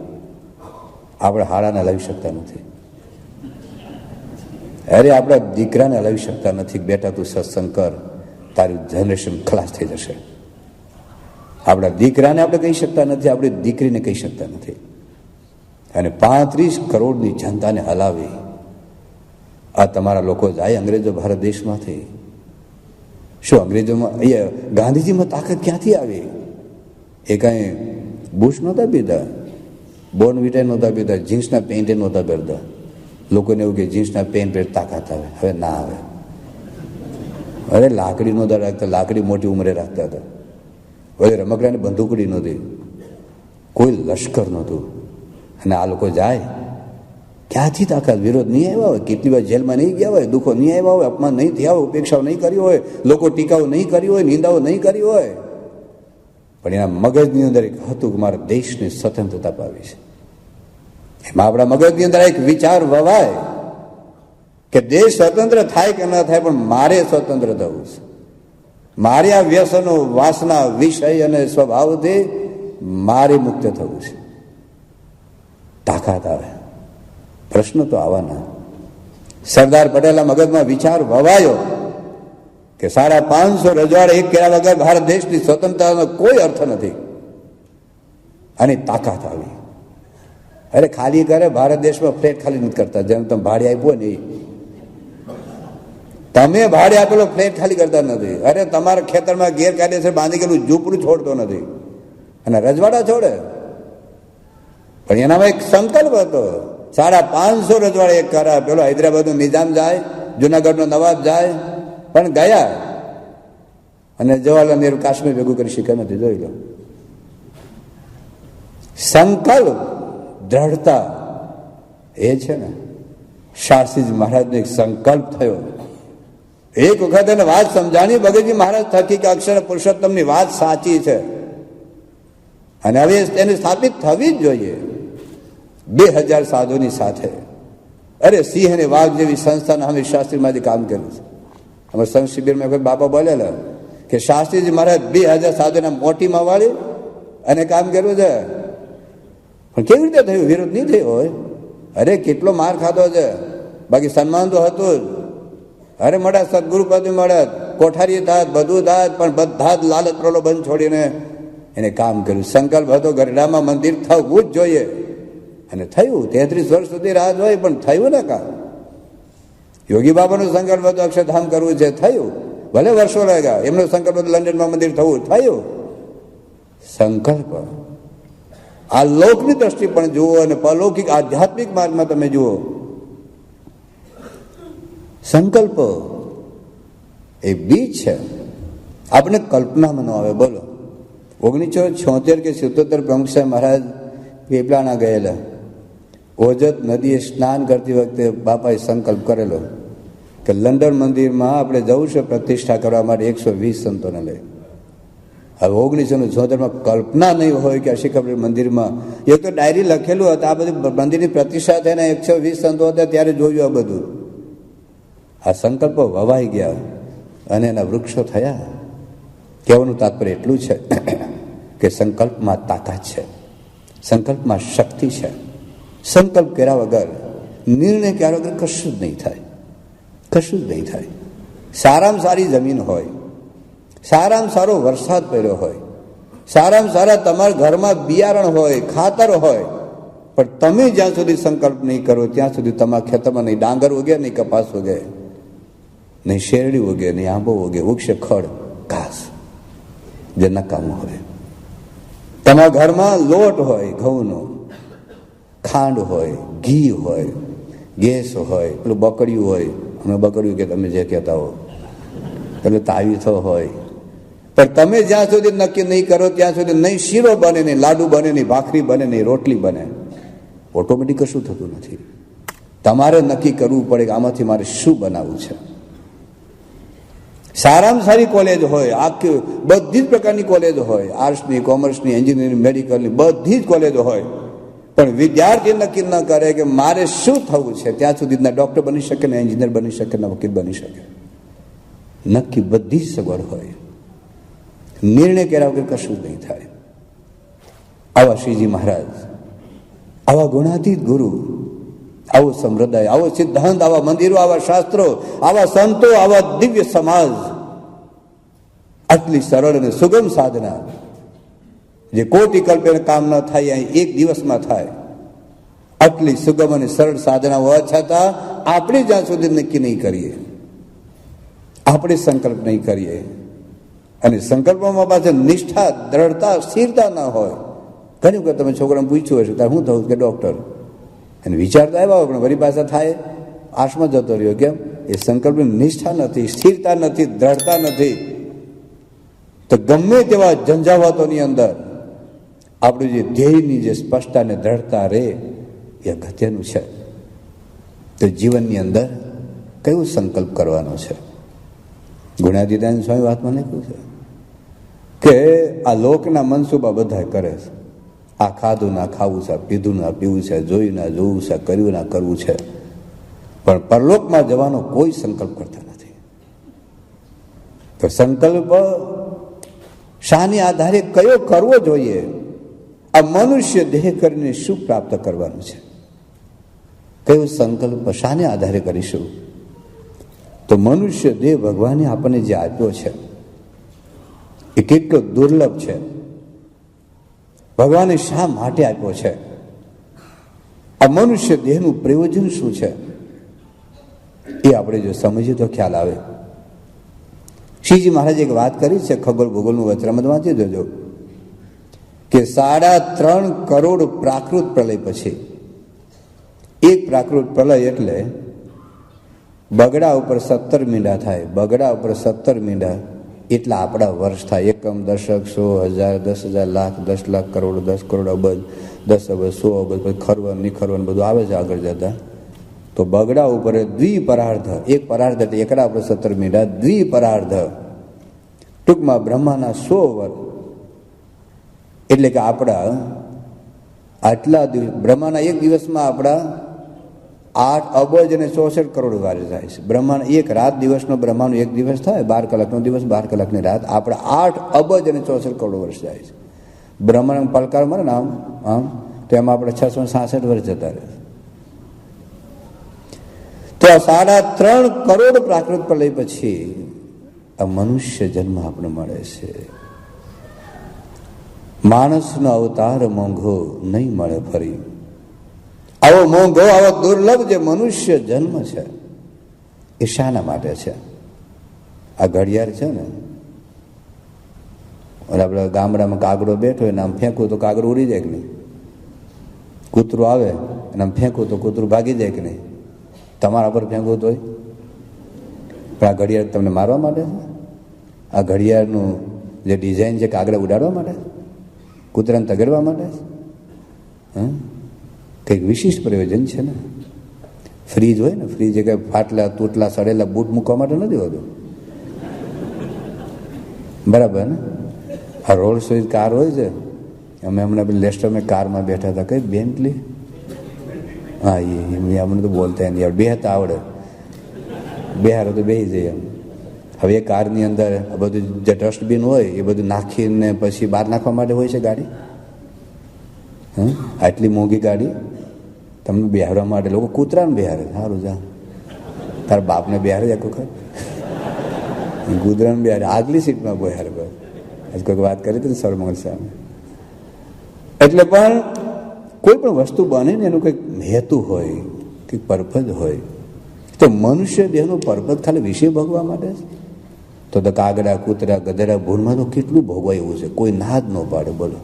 આપણે હાડાને હલાવી શકતા નથી. અરે આપણા દીકરાને હલાવી શકતા નથી. બેટા તું સત્સંગ કર, તારું જનરેશન ખલાસ થઈ જશે. આપણા દીકરાને આપણે કહી શકતા નથી, આપણી દીકરીને કહી શકતા નથી. અને 35 કરોડની જનતાને હલાવી આ તમારા લોકો જાય અંગ્રેજો ભારત દેશમાંથી. શું અંગ્રેજોમાં અહીંયા ગાંધીજીમાં તાકાત ક્યાંથી આવી? એ કાંઈ બુશ નહોતા પીતા, બોર્નવિટા નહોતા પીતા, જીન્સના પેન્ટ નહોતા પહેરતા. લોકોને એવું કે જીન્સના પેન્ટ પહેર તાકાત આવે. હવે ના આવે. અરે લાકડી નહોતા રાખતા, લાકડી મોટી ઉંમરે રાખતા હતા. હવે રમકડાની બંદૂકડી નહોતી, કોઈ લશ્કર નહોતું. અને આ લોકો જાય ક્યાંથી તાકાત? વિરોધ નહીં આવ્યા હોય, કેટલી વાર જેલમાં નહીં ગયા હોય, દુઃખો નહીં આવ્યા હોય, અપમાન નહીં થયા હોય, ઉપેક્ષાઓ નહીં કરી હોય, લોકો ટીકાઓ નહીં કરી હોય, નિંદાઓ નહીં કરી હોય, પણ એના મગજની અંદર એક હતું કે મારા દેશની સ્વતંત્રતા પાવી છે. એમાં આપણા મગજની અંદર એક વિચાર વવાય કે દેશ સ્વતંત્ર થાય કે ન થાય, પણ મારે સ્વતંત્ર થવું છે. મારે આ વ્યસનો, વાસના, વિષય અને સ્વભાવથી મારે મુક્ત થવું છે. તાકાત આવે. પ્રશ્ન તો આવવાના. સરદાર પટેલના મગજમાં વિચાર વવાયો કે 550 રજવાડે એક કર્યા વગર ભારત દેશની સ્વતંત્રતાનો કોઈ અર્થ નથી. અને તાકાત આવી. અરે ખાલી કરે, ભારત દેશમાં ફ્લેટ ખાલી નથી કરતા. જેમ તમે ભાડે આપ્યો ને, તમે ભાડે આપેલો ફ્લેટ ખાલી કરતા નથી. અરે તમારા ખેતરમાં ગેરકાયદેસર બાંધી ગયેલું ઝૂંપડું છોડતો નથી, અને રજવાડા છોડે. પણ એનામાં એક સંકલ્પ હતો. 550 રજવાડે એક કરા. પેલો હૈદરાબાદનો નિઝામ જાય, જુનાગઢનો નવાબ જાય, પણ ગયા. અને જવાહરલાલ નહેરુ કાશ્મીર ભેગું કરી શક્યા નથી. જોઈ લો. સંકલ્પ, દ્રઢતા, એ છે ને. શાસ્ત્રીજી મહારાજનો એક સંકલ્પ થયો. એક વખત એને વાત સમજાણી ભગતજી મહારાજ થકી કે અક્ષર પુરુષોત્તમની વાત સાચી છે, અને હવે તેને સ્થાપિત થવી જ જોઈએ 2000 સાધુની સાથે. અરે સિંહ અને વાઘ જેવી સંસ્થાને અમે શાસ્ત્રીમાંથી કામ કર્યું છે. અમારા સંત શિબિરમાં કોઈ બાપા બોલેલા કે શાસ્ત્રીજી મહારાજ 2000 સાધુને મોટીમાં વાળી અને કામ કર્યું છે. પણ કેવી રીતે થયું? વિરોધ નહીં થયો હોય. અરે કેટલો માર ખાધો છે, બાકી સન્માન તો હતું જ. અરે મળ્યા, સદગુરુ પદ મળ્યા, કોઠારી થાત, બધું થાત, પણ બધા જ લાલચ પ્રલોભન છોડીને એને કામ કર્યું. સંકલ્પ હતો ગઢડામાં મંદિર થવું જ જોઈએ, અને થયું. 33 વર્ષ સુધી રાહ જોઈ, પણ થયું ને કામ. યોગી બાબાનો સંકલ્પ હતો અક્ષરધામ કરવું છે, થયું. ભલે વર્ષો લાગ્યા. એમનો સંકલ્પ હતો લંડનમાં મંદિર થવું, થયું. સંકલ્પ આ લોકની દ્રષ્ટિ પણ જુઓ અને અલૌકિક આધ્યાત્મિક માર્ગમાં તમે જુઓ. સંકલ્પ એ બીજ છે. આપણે કલ્પનામાં ન આવે. બોલો, 1976 કે 77 પ્રમુખ સાહેબ મહારાજ પીપળાના ગયેલા. ઓજત નદીએ સ્નાન કરતી વખતે બાપાએ સંકલ્પ કરેલો કે લંડન મંદિરમાં આપણે જવું છે પ્રતિષ્ઠા કરવા માટે 120 સંતોને લઈ. હવે 1976 કલ્પના નહીં હોય કે અશિકપુર મંદિરમાં એ તો ડાયરી લખેલું હતું. આ બધી મંદિરની પ્રતિષ્ઠા થઈને 120 સંતો હતા ત્યારે જોયું આ બધું. આ સંકલ્પો વવાઈ ગયા અને એના વૃક્ષો થયા. કહેવાનું તાત્પર્ય એટલું છે કે સંકલ્પમાં તાકાત છે, સંકલ્પમાં શક્તિ છે. સંકલ્પ કર્યા વગર, નિર્ણય કર્યા વગર કશું જ નહીં થાય. કશું જ નહીં થાય. સારામાં સારી જમીન હોય, સારામાં સારો વરસાદ પડ્યો હોય, સારામાં સારા તમારા ઘરમાં બિયારણ હોય, ખાતર હોય, પણ તમે જ્યાં સુધી સંકલ્પ નહીં કરો ત્યાં સુધી તમારા ખેતરમાં નહીં ડાંગર ઉગે, નહીં કપાસ ઉગે, નહીં શેરડી ઉગે, નહીં આંબો ઉગે. વૃક્ષ, ખડ, ઘાસ જે નકામું હોય. તમારા ઘરમાં લોટ હોય, ઘઉંનો, ખાંડ હોય, ઘી હોય, ગેસ હોય, પેલું બકડ્યું હોય. અમે બકડ્યું કે તમે જે કહેતા હો, પેલું તાવીથો હોય. પણ તમે જ્યાં સુધી નક્કી નહીં કરો ત્યાં સુધી નહીં શીરો બને, નહીં લાડુ બને, નહીં ભાખરી બને, નહીં રોટલી બને. ઓટોમેટિક કશું થતું નથી. તમારે નક્કી કરવું પડે કે આમાંથી મારે શું બનાવવું છે. સારામાં સારી કોલેજ હોય, આખી બધી જ પ્રકારની કોલેજ હોય, આર્ટ્સની, કોમર્સની, એન્જિનિયરિંગ, મેડિકલની બધી જ કોલેજો હોય, પણ વિદ્યાર્થી નક્કી ન કરે કે મારે શું થવું છે ત્યાં સુધી ના ડૉક્ટર બની શકે, ને એન્જિનિયર બની શકે, ને વકીલ બની શકે. નક્કી બધી જ સગવડ હોય. નિર્ણય કર્યા વગર કશું જ નહીં થાય. આવા શ્રીજી મહારાજ, આવા ગુણાતીત ગુરુ, આવો સંપ્રદાય, આવો સિદ્ધાંત, આવા મંદિરો, આવા શાસ્ત્રો, આવા સંતો, આવા દિવ્ય સમાજ, આટલી સરળ અને સુગમ સાધના જે કોટી કલ્પે કામ ન થાય અહીં એક દિવસમાં થાય, આટલી સુગમ અને સરળ સાધના હોવા છતાં આપણે જ્યાં સુધી નક્કી નહીં કરીએ, આપણે સંકલ્પ નહીં કરીએ, અને સંકલ્પમાં પાછળ નિષ્ઠા, દ્રઢતા, સ્થિરતા ના હોય. ઘણી વખત તમે છોકરાને પૂછ્યું હશે તારે હું થયું કે ડોક્ટર, અને વિચારતા આવ્યા પણ વળી પાછા થાય આશમાં જતો રહ્યો. કેમ? એ સંકલ્પની નિષ્ઠા નથી, સ્થિરતા નથી, દ્રઢતા નથી. તો ગમે તેવા ઝંઝાવાતોની અંદર આપણું જે ધ્યેયની જે સ્પષ્ટતા ને દ્રઢતા રહે એ અગત્યનું છે. તો જીવનની અંદર કયો સંકલ્પ કરવાનો છે? ગુણાતીતાનંદ સ્વામી વાતમાં લખ્યું છે કે આ લોકના મનસુબા બધા કરે છે. આ ખાધું ના ખાવું છે, પીધું ના પીવું છે, જોયું ના જોવું છે, કર્યું ના કરવું છે, પણ પરલોકમાં જવાનો કોઈ સંકલ્પ કરતા નથી. તો સંકલ્પ શાની આધારે કયો કરવો જોઈએ? આ મનુષ્ય દેહ કરીને શું પ્રાપ્ત કરવાનું છે? કયો સંકલ્પ શાને આધારે કરીશું? તો મનુષ્ય દેહ ભગવાને આપણને જે આપ્યો છે એ કેટલો દુર્લભ છે. ભગવાને શા માટે આપ્યો છે? આ મનુષ્ય દેહનું પ્રયોજન શું છે? એ આપણે જો સમજીએ તો ખ્યાલ આવે. શ્રીજી મહારાજે એક વાત કરી છે, ખગોળ ભૂગોળનું વચરામત વાંચી દેજો, કે 3.5 કરોડ પ્રાકૃત પ્રલય પછી એક પ્રાકૃત પ્રલય એટલે બગડા ઉપર 17 મીંડા થાય. બગડા ઉપર 17 મીંડા એટલા આપણા વર્ષ થાય. એકમ, દશક, 100,000, 10,000, લાખ, 10 લાખ, કરોડ, 10 કરોડ, અબજ, 10 અબજ, 100 અબજ, પછી ખરવન નિખરવન બધું આવે છે આગળ જતા. તો બગડા ઉપર દ્વિપરાર્ધ, એક પરાર્ધ એટલે એકડા ઉપર 17 મીંડા, દ્વિપરાર્ધ ટૂંકમાં બ્રહ્માના 100 વર્ષ, એટલે કે આપણા આટલા દિવસ, બ્રહ્માના એક દિવસમાં આપણા 8 અબજ અને 64 કરોડ વાર જાય છે. બ્રહ્માંડ એક રાત દિવસનો, બ્રહ્માંડનો એક દિવસ થાય 12 કલાકનો દિવસ, 12 કલાકની રાત, આપણે 8 અબજ અને 64 કરોડ વર્ષ જાય છે. બ્રહ્માંડ પલકાર મળે ને આમ તો એમાં આપણે 666 વર્ષ જતા રહે. તો આ 3.5 કરોડ પ્રાકૃત પ્રલય પછી આ મનુષ્ય જન્મ આપણે મળે છે. માણસનો અવતાર મોંઘો નહીં મળે ફરી. આવો મોંઘો, આવો દુર્લભ જે મનુષ્ય જન્મ છે એ શાના માટે છે? આ ઘડિયાળ છે ને, આપણે ગામડામાં કાગડો બેઠો હોય ને આમ ફેંકવું તો કાગડો ઉડી જાય કે નહીં? કૂતરું આવે અને આમ ફેંકવું તો કૂતરું ભાગી જાય કે નહીં? તમારા પર ફેંકવું તો હોય. પણ આ ઘડિયાળ તમને મારવા માટે છે? આ ઘડિયાળનું જે ડિઝાઇન છે કાગડા ઉડાડવા માટે, કૂતરાને તગડવા માટે? કંઈક વિશિષ્ટ પ્રયોજન છે ને. ફ્રીજ હોય ને, ફ્રીજ એ કંઈ ફાટલા, તૂટલા, સડેલા બૂટ મૂકવા માટે નથી હોતું, બરાબર ને? આ રોલ્સ રોયસ કાર હોય છે, અમે હમણાં પેલી લેસ્ટરમાં કારમાં બેઠા હતા, કઈ બેન્ટલી, હા એ અમને તો બોલતા નહીં, બેહતા આવડે, બેહારો તો બેસી જઈએ. હવે એ કારની અંદર બધું જે ડસ્ટબિન હોય એ બધું નાખીને પછી બહાર નાખવા માટે હોય છે ગાડી. આટલી મોંઘી ગાડી તમને બેહારવા માટે લોકો કૂતરાને બેહારે. સારું જા, તારા બાપને બેહારે એક વખત, કૂતરાને બેહારે, આગલી સીટમાં બેહારે. આજ કોઈક વાત કરી હતી ને સરમંગલ સાહેબ. એટલે પણ કોઈ પણ વસ્તુ બને ને એનું કંઈક હેતુ હોય, કંઈક પર્પઝ હોય. તો મનુષ્ય દેહનું પર્પઝ ખાલી વિષય ભોગવા માટે તો કાગડા, કૂતરા, ગધેડા, ભૂણમાં તો કેટલું ભોગવાય એવું છે. કોઈ ના જ ન પાડે, બોલો.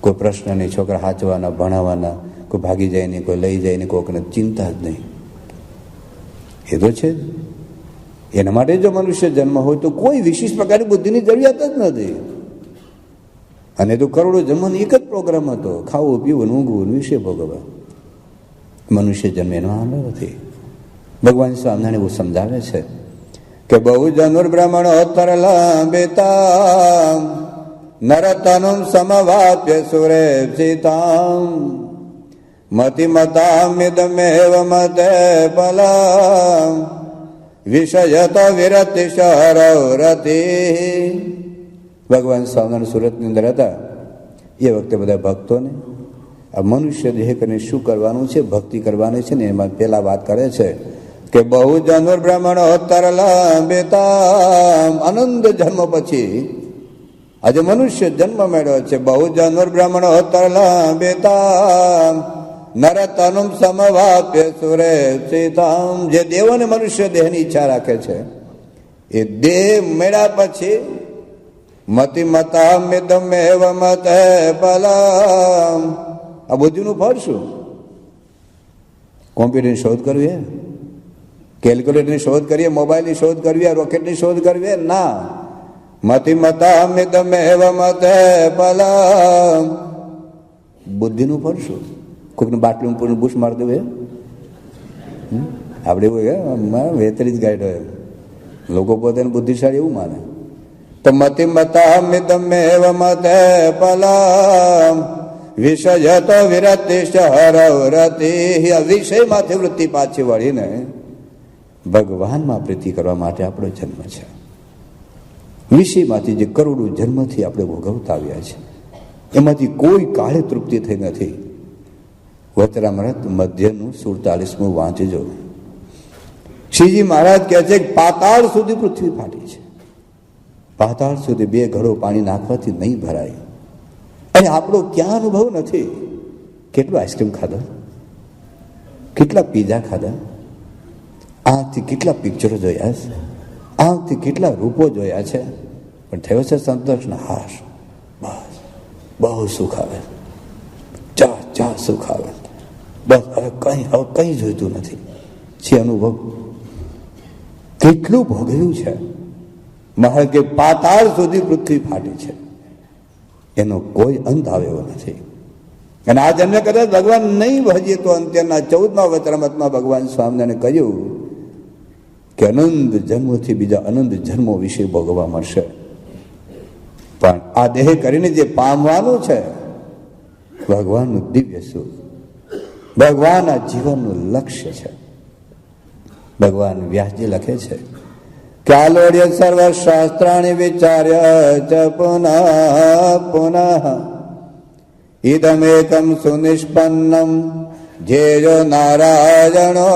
કોઈ પ્રશ્ન નહીં, છોકરા હાચવાના, ભણાવવાના, કોઈ ભાગી જાય નહીં, કોઈ લઈ જાય નહીં, કોઈકને ચિંતા જ નહીં. એ તો છે. એના માટે જો મનુષ્ય જન્મ હોય તો કોઈ વિશેષ પ્રકારની બુદ્ધિની જરૂરિયાત જ નથી. અને તો કરોડો જન્મનો એક જ પ્રોગ્રામ હતો, ખાવું, પીવું, ઊંઘવું, વિષય ભોગવવા. મનુષ્ય જન્મ એનો આનંદ નથી. ભગવાન સ્વામિનારાયણ એવું સમજાવે છે કે બહુ જનુર બ્રહ્મણ તરલા બેતા નરતનુમ સમવાપ્ય સુરે સીતામ મતિ મતામિદમેવ મતે પલમ વિષયત વિરતિ શરૌરતિ. ભગવાન સ્વામિનારાયણ સુરતની અંદર હતા. એ વખતે બધા ભક્તોને આ મનુષ્ય દેહ કરીને શું કરવાનું છે, ભક્તિ કરવાની છે ને એમાં પેલા વાત કરે છે કે બહુ જન્મ બ્રાહ્મણો તરલા બેતા, આનંદ જન્મ પછી આજે મનુષ્ય જન્મ મેળવ્યો છે. બહુ જન્મ બ્રાહ્મણો તરલા બેતા નરતનુમ સમવાપ્ય સુરે સીતામ. જે દેવોને મનુષ્ય દેહની ઈચ્છા રાખે છે એ દેહ મેળ્યા પછી મતિ મતા મિદમેવ મત પલમ. આ બુદ્ધિનું ફળ શું? કોમ્પ્યુટરની શોધ કરવી, કેલ્ક્યુલેટરની શોધ કરીએ, મોબાઈલની શોધ કરવી, રોકેટની શોધ કરવી? ના. મતિ મતા મિદમેવ મત પલમ. બુદ્ધિનું ફળ શું? કોઈકને બાટલું પૂરું બુશ મારી દેવું? આપણે એવું વેતરી જ ગાઈડ હોય, લોકો પોતાને બુદ્ધિશાળી એવું માને. તો મતિ મતા મિદમેવ મત પલમ વિષય તો વિરતિ હરવરતિ. વિષયમાંથી વૃત્તિ પાછી વળીને ભગવાનમાં પ્રીતિ કરવા માટે આપણો જન્મ છે. વિષયમાંથી જે કરોડો જન્મથી આપણે ભોગવતા આવ્યા છે એમાંથી કોઈ કાળે તૃપ્તિ થઈ નથી. વચરામૃત મધ્યનું 47મું વાંચજો. શ્રીજી મહારાજ કહે છે કે પાતાળ સુધી પૃથ્વી ફાટી છે, પાતાળ સુધી 2 ઘડો પાણી નાખવાથી નહીં ભરાય. અને આપણો ક્યાં અનુભવ નથી. કેટલું આઈસ્ક્રીમ ખાધા, કેટલા પીઝા ખાધા, આંખથી કેટલા પિક્ચરો જોયા છે, આંખથી કેટલા રૂપો જોયા છે, પણ થયો છે સંતોષનો હાશ. બસ બહુ સુખ આવે, ચા સુખ આવે, બસ હવે કઈ જોઈતું નથી. છે અનુભવ. કેટલું ભોગવ્યું છે. મહારાજ કે પાતાળ સુધી પૃથ્વી ફાટી છે, એનો કોઈ અંત આવ્યો નથી. અને આ જન્મે કદાચ ભગવાન નહીં ભજીએ તો અંત્યના 14મા વચરામૃતમાં ભગવાન સ્વામિનારાયણે કહ્યું કે અનંત જન્મોથી બીજા અનંત જન્મો વિશે ભોગવવા મળશે. પણ આ દેહ કરીને જે પામવાનું છે ભગવાનનું દિવ્ય સુખ, ભગવાન આ જીવનનું લક્ષ્ય છે. ભગવાન વ્યાસજી લખે છે કે આલોડ્ય સર્વ શાસ્ત્રાણી વિચાર્ય ચ પુનઃ પુનઃ ઇદમેકમ સુનિષ્પન્નમ ધ્યેયો નારાયણો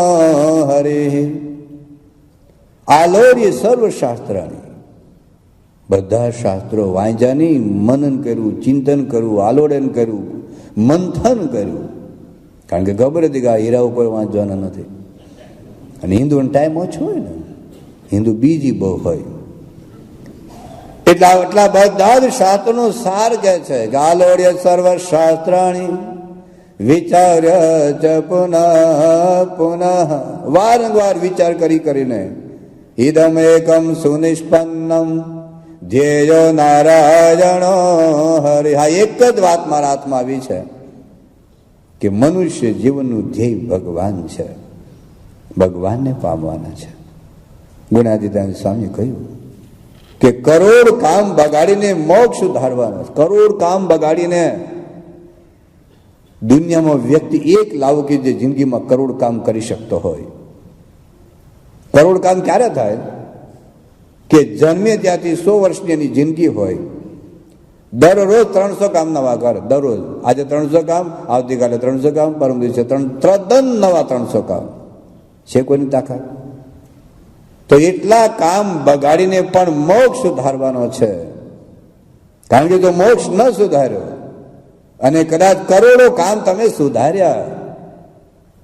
હરિ. આલોડ્ય સર્વ શાસ્ત્રાણી, બધા શાસ્ત્રો વાંચ્યાની, મનન કર્યું, ચિંતન કર્યું, આલોડન કર્યું, મંથન કર્યું. કારણ કે ખબર હતી કે આ હીરા ઉપર વાંચવાના નથી. અને હિન્દુનો ટાઈમ ઓછો હોય ને, હિન્દુ બીજી બહુ હોય, એટલે એટલા બધા જ શાસ્ત્રનો સાર કહે છે કે આલોડ્ય સર્વ શાસ્ત્રાણી વિચાર્ય ચ પુનઃ પુનઃ. વારંવાર વિચાર કરીને ઇદમ એકમ સુનિષ્પન્નમ ધ્યેયો નારાયણો હરિ. હા, એક જ વાત મારા હાથમાં આવી છે કે મનુષ્ય જીવનનું ધ્યેય ભગવાન છે, ભગવાનને પામવાના છે. ગુણાતીતાન સ્વામી કહ્યું કે કરોડ કામ બગાડીને મોક્ષ ધારવાનો. કરોડ કામ બગાડીને દુનિયામાં વ્યક્તિ એક લાવો કે જે જિંદગીમાં કરોડ કામ કરી શકતો હોય. કરોડ કામ ક્યારે થાય કે જન્મે ત્યાંથી 100 વર્ષની એની જિંદગી હોય, દરરોજ 300 કામ નવા કરે. દરરોજ આજે 300 કામ, આવતીકાલે 300 કામ, પરમ દિવસે તદ્દન નવા 300 કામ. છે કોઈની તાકાત? તો એટલા કામ બગાડીને પણ મોક્ષ સુધારવાનો છે. કારણ કે જો મોક્ષ ન સુધાર્યો અને કદાચ કરોડો કામ તમે સુધાર્યા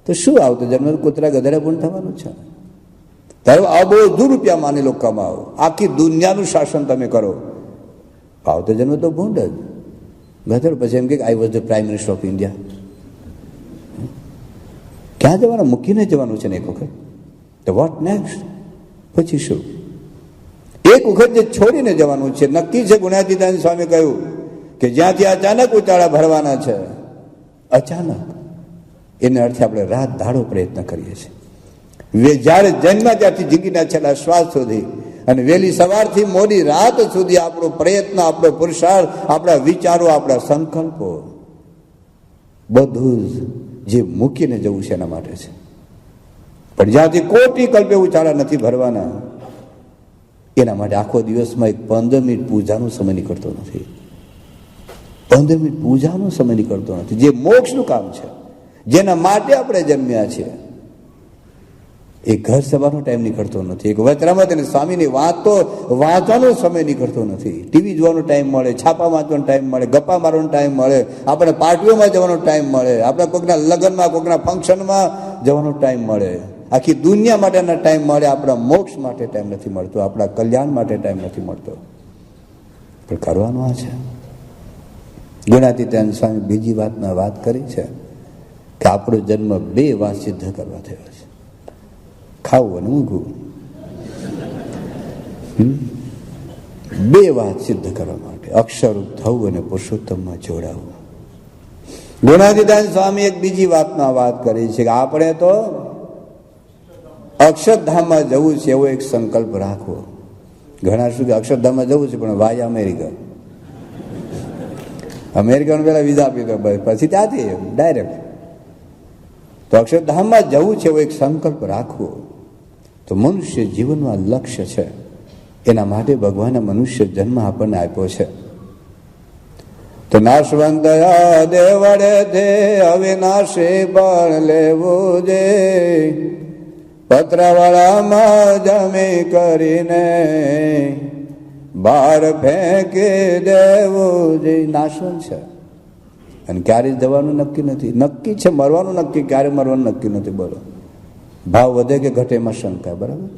તો શું આવતો જન્મ કૂતરા ગધેડા પણ થવાનું છે. તારો અબોધું રૂપિયા માની લો કમાવો, આખી દુનિયાનું શાસન તમે કરો, આવતો જન્મ તો ભૂંડ જ ગધેડ. પછી એમ કે I was the prime minister of India. ક્યાં જવાનું? મૂકીને જવાનું છે ને એક વખત. તો વોટ નેક્સ્ટ? પછી શું? એક વખત જે છોડીને જવાનું છે નક્કી છે. ગુણાતીતાન સ્વામી કહ્યું કે જ્યાંથી અચાનક ઉચાળા ભરવાના છે, અચાનક, એને અર્થે આપણે રાત દાડો પ્રયત્ન કરીએ છીએ. જ્યારે જન્મ ત્યાંથી જિંદગીના છેલ્લા શ્વાસ સુધી અને વહેલી સવારથી મોડી રાત સુધી આપણો પ્રયત્ન, આપણો પુરુષાર્થ, આપણા વિચારો, આપણા સંકલ્પો બધું જ જે મૂકીને જવું છે એના માટે છે. પણ જ્યાંથી કોટી કલ્પે ઉચાળા નથી ભરવાના એના માટે આખો દિવસમાં એક 15 મિનિટ પૂજાનો સમય નીકળતો નથી. 15 મિનિટ પૂજાનો સમય નીકળતો નથી. જે મોક્ષનું કામ છે, જેના માટે આપણે જન્મ્યા છે, એ ઘર સભાનો ટાઈમ નીકળતો નથી. એક વચરામત અને સ્વામીની વાત તો વાંચવાનો સમય નીકળતો નથી. ટીવી જોવાનો ટાઈમ મળે, છાપા વાંચવાનો ટાઈમ મળે, ગપ્પા મારવાનો ટાઈમ મળે, આપણે પાર્ટીઓમાં જવાનો ટાઈમ મળે, આપણે કોઈકના લગ્નમાં, કોઈકના ફંક્શનમાં જવાનો ટાઈમ મળે, આખી દુનિયા માટેના ટાઈમ મળે. આપણા મોક્ષ માટે ટાઈમ નથી મળતો, આપણા કલ્યાણ માટે ટાઈમ નથી મળતો. પણ કરવાનું આ છે. ગુણાતીતાન સ્વામી બીજી વાતમાં વાત કરી છે કે આપણો જન્મ 2 વાત સિદ્ધ કરવા થયો છે: ખાવું અને ઊંઘવું. 2 વાત સિદ્ધ કરવા માટે, અક્ષરરૂપ થવું અને પુરુષોત્તમમાં જોડાવું. ગુણાતીતાન સ્વામી એક બીજી વાતમાં વાત કરી છે કે આપણે તો અક્ષરધામમાં જવું છે એવો એક સંકલ્પ રાખવો. ઘણા શું કે અક્ષરધામમાં જવું છે પણ વાય અમેરિકાનું પેલા વિઝા આપી દો, પછી ત્યાંથી ડાયરેક્ટ. તો અક્ષરધામમાં જવું છે એવો એક સંકલ્પ રાખવો. તો મનુષ્ય જીવનમાં લક્ષ્ય છે. એના માટે ભગવાને મનુષ્ય જન્મ આપણને આપ્યો છે. તો નાશવંત દેવડે તે અવિનાશી પણ લેવું જે પત્રવાળામાં જમી કરીને બહાર ફેંકી દેવું જે નાશવંત છે. અને ક્યારે જવાનું નક્કી નથી. નક્કી છે મરવાનું નક્કી, ક્યારે મરવાનું નક્કી નથી. બોલો, ભાવ વધે કે ઘટે એમાં શંકા. બરાબર.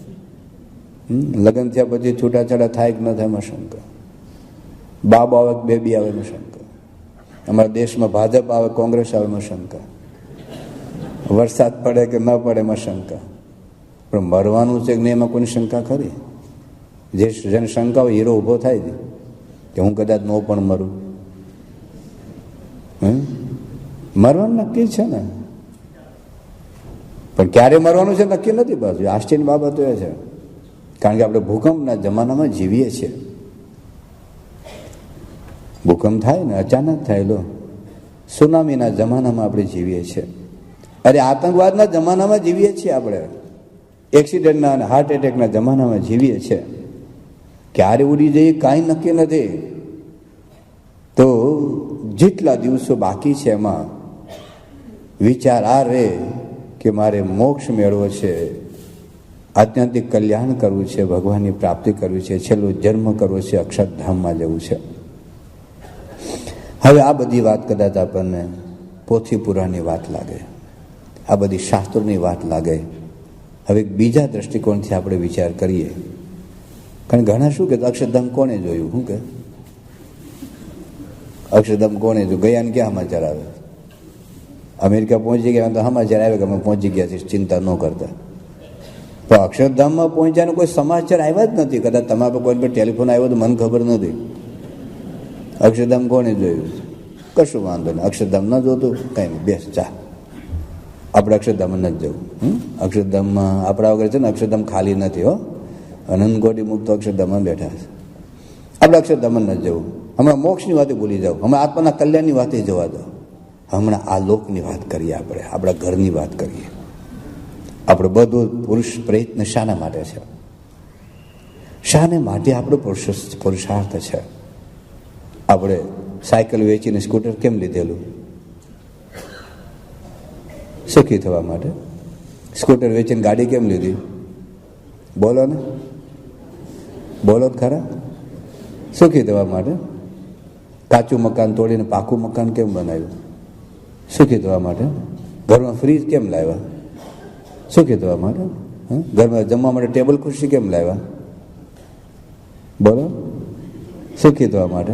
લગ્ન થયા પછી છૂટાછેડા થાય કે ન થાય એમાં શંકા. બાપ આવે કે બેબી આવે એમાં શંકા. અમારા દેશમાં ભાજપ આવે કોંગ્રેસ આવે એમાં શંકા. વરસાદ પડે કે ન પડે એમાં શંકા. પણ મરવાનું છે કે નહીં એમાં કોઈની શંકા ખરી? જેને શંકા હોય હીરો ઊભો થાય છે કે હું કદાચ ન પણ મરું. મરવાનું નક્કી છે ને, પણ ક્યારે મરવાનું છે નક્કી નથી. બસ આશ્ચર્યની બાબત એ છે, કારણ કે આપણે ભૂકંપના જમાનામાં જીવીએ છીએ. ભૂકંપ થાય ને અચાનક થાય. લો, સુનામીના જમાનામાં આપણે જીવીએ છીએ. અરે આતંકવાદના જમાનામાં જીવીએ છીએ. આપણે એક્સિડન્ટના અને હાર્ટ એટેકના જમાનામાં જીવીએ છીએ. ક્યારે ઉડી જઈએ કાંઈ નક્કી નથી. તો જેટલા દિવસો બાકી છે એમાં વિચાર આ રહે કે મારે મોક્ષ મેળવો છે, આત્યંતિક કલ્યાણ કરવું છે, ભગવાનની પ્રાપ્તિ કરવી છે, છેલ્લો જન્મ કરવો છે, અક્ષરધામમાં જવું છે. હવે આ બધી વાત કદાચ આપણને પોથી પુરાણની વાત લાગે, આ બધી શાસ્ત્રોની વાત લાગે. હવે બીજા દ્રષ્ટિકોણથી આપણે વિચાર કરીએ. કારણ ઘણા શું કે અક્ષરધામ કોને જોયું? શું કે અક્ષરધામ કોને જોયું? ગયા ને ક્યાં સમાચાર આવે? અમેરિકા પહોંચી ગયા તો સમાચાર આવે કે અમે પહોંચી ગયા છીએ, ચિંતા ન કરતા. પણ અક્ષરધામમાં પહોંચ્યાનો કોઈ સમાચાર આવ્યા જ નથી. કદાચ તમારા કોઈ પર ટેલિફોન આવ્યો તો મને ખબર નથી. અક્ષરધામ કોને જોયું? કશું વાંધો નહીં. અક્ષરધામ ન જોતું કંઈ નહીં, બેસ ચા, આપણે અક્ષરધામ નથી જવું. અક્ષરધામમાં આપણા વગર છે ને અક્ષરધામ ખાલી નથી. હો, અનંત કોટી મુક્ત અક્ષરધામમાં બેઠા છે. આપણે અક્ષરધામ નથી જવું. હમણાં મોક્ષની વાતે ભૂલી જાઓ, હમણાં આત્માના કલ્યાણની વાતે જવા દો. હમણાં આ લોકની વાત કરીએ, આપણે આપણા ઘરની વાત કરીએ. આપણે બધું પુરુષ પ્રયત્ન શાના માટે છે? શાને માટે આપણો પુરુષાર્થ છે? આપણે સાયકલ વેચીને સ્કૂટર કેમ લીધેલું? સુખી થવા માટે. સ્કૂટર વેચીને ગાડી કેમ લીધી? બોલો ને, બોલો જ ખરા. સુખી થવા માટે. કાચું મકાન તોડીને પાકું મકાન કેમ બનાવ્યું? સુખી થવા માટે. ઘરમાં ફ્રીજ કેમ લાવ્યા? સુખી થવા માટે. ઘરમાં જમવા માટે ટેબલ ખુરશી કેમ લાવ્યા? બોલો, સુખી થવા માટે.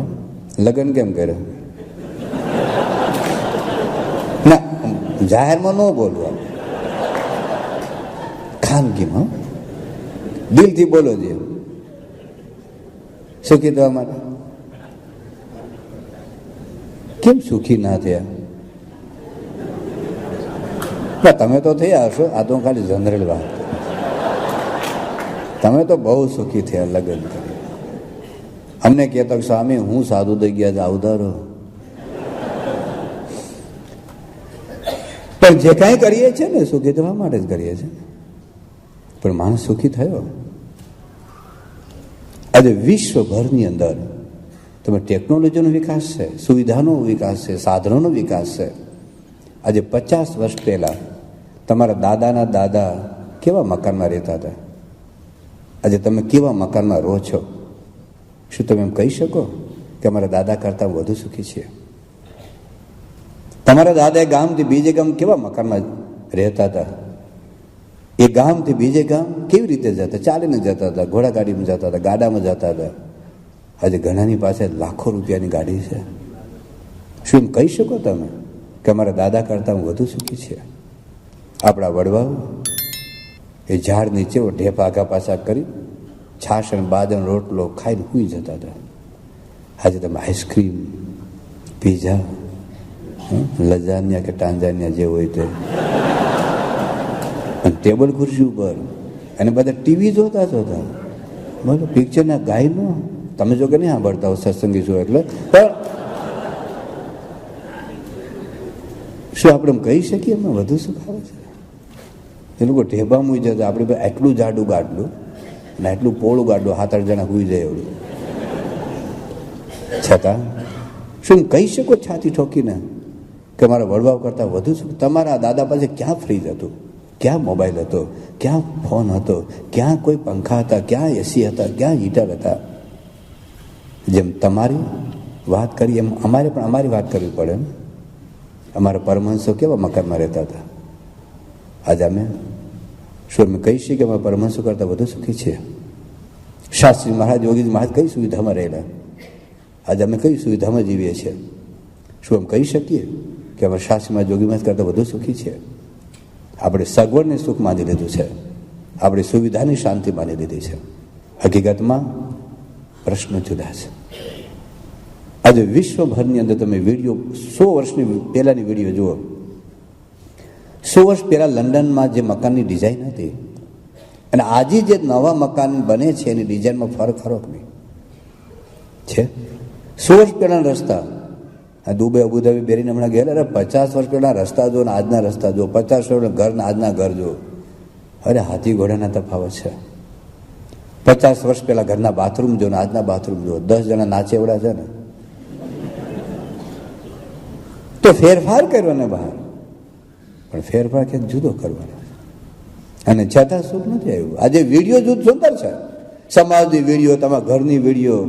લગ્ન કેમ કર્યા? ના, જાહેરમાં ન બોલવું, ખાનગીમાં દિલથી બોલો છે. સુખી થવા માટે. કેમ સુખી ના થયા? તમે તો થયા હશો, આ તો ખાલી જનરલ વાત. તમે તો બહુ સુખી થયા લગ્ન કરી. અમને કહેતા સ્વામી હું સાધુ થઈ ગયા આવધારો. પણ જે કાંઈ કરીએ છીએ ને સુખી થવા માટે જ કરીએ છીએ. પણ માણસ સુખી થયો? આજે વિશ્વભરની અંદર તમે ટેકનોલોજીનો વિકાસ છે, સુવિધાનો વિકાસ છે, સાધનોનો વિકાસ છે. આજે 50 વર્ષ પહેલાં તમારા દાદાના દાદા કેવા મકાનમાં રહેતા હતા? આજે તમે કેવા મકાનમાં રહો છો? શું તમે એમ કહી શકો કે અમારા દાદા કરતાં વધુ સુખી છીએ? તમારા દાદા ગામથી બીજે ગામ કેવા મકાનમાં રહેતા હતા? એ ગામથી બીજે ગામ કેવી રીતે જતા? ચાલીને જતા હતા, ઘોડાગાડીમાં જતા હતા, ગાડામાં જતા હતા. આજે ઘણાની પાસે લાખો રૂપિયાની ગાડી છે. શું એમ કહી શકો તમે કે અમારા દાદા કરતાં વધુ સુખી છે? આપણા વડવાઓ એ ઝાડ નીચે ઢેપ આગા પાછા કરી છાશ અને બાદનો રોટલો ખાઈને સૂઈ જતા હતા. આજે તમે આઈસ્ક્રીમ, પીઝા, લજાનિયા કે ટાંજાનિયા જે હોય તે ટેબલ ખુરશી ઉપર અને બધા ટીવી જોતા બોલો, પિક્ચરના ગાયનો તમે જો કે નહીં સાંભળતા હો, સત્સંગી છો એટલે. પણ શું આપણે એમ કહી શકીએ એમાં વધુ સુખ આવે છે? એ લોકો ઢેબામાં જતા, આપણે ભાઈ આટલું જાડું ગાડલું અને આટલું પોળું ગાડલું 7-8 જણા હોઈ જાય એવડું, છતાં શું કહી શકો છાતી ઠોકીને કે મારા વડવાઓ કરતાં વધુ સુખ? તમારા દાદા પાસે ક્યાં ફ્રીજ હતું, ક્યાં મોબાઈલ હતો, ક્યાં ફોન હતો, ક્યાં કોઈ પંખા હતા, ક્યાં એસી હતા, ક્યાં હીટર હતા? જેમ તમારી વાત કરી એમ અમારે પણ અમારી વાત કરવી પડે ને. અમારા પરમહંસો કેવા મકાનમાં રહેતા હતા? આજે અમે શું અમે કહી છીએ કે અમારા પરમહંસો કરતાં વધુ સુખી છીએ? શાસ્ત્રી મહારાજ, યોગીજી મહારાજ કઈ સુવિધામાં રહેલા? આજે અમે કઈ સુવિધામાં જીવીએ છીએ? શું એમ કહી શકીએ કે અમારા શાસ્ત્રીમાં યોગી મહારાજ કરતાં વધુ સુખી છે? આપણે સગવડને સુખ માની લીધું છે, આપણે સુવિધાની શાંતિ માની લીધી છે. હકીકતમાં પ્રશ્ન જુદા છે. આજે વિશ્વભરની અંદર તમે વિડીયો 100 વર્ષની પહેલાની વિડીયો જુઓ. 100 વર્ષ પહેલાં લંડનમાં જે મકાનની ડિઝાઇન હતી અને આજે જે નવા મકાન બને છે એની ડિઝાઇનમાં ફરક નહીં છે. 100 વર્ષ પહેલાંના રસ્તા, આ દુબઈ અબુધાબી બેરીને હમણાં ગયેલા, અરે 50 વર્ષ પહેલાં રસ્તા જો ને આજના રસ્તા જો, 50 વર્ષ પહેલાં ઘર ને આજના ઘર જો, અરે હાથી ઘોડાના તફાવત છે. 50 વર્ષ પહેલાં ઘરના બાથરૂમ જો ને આજના બાથરૂમ જો, 10 જણા નાચે એવડા છે ને. તો ફેરફાર કરવાને બહાર, પણ ફેરફાર ક્યાંક જુદો કરવાનો અને છતાં સુખ નથી આવ્યું. આજે વિડીયો જુદ સુંદર છે, સમાજની વિડીયો, તમારા ઘરની વિડીયો,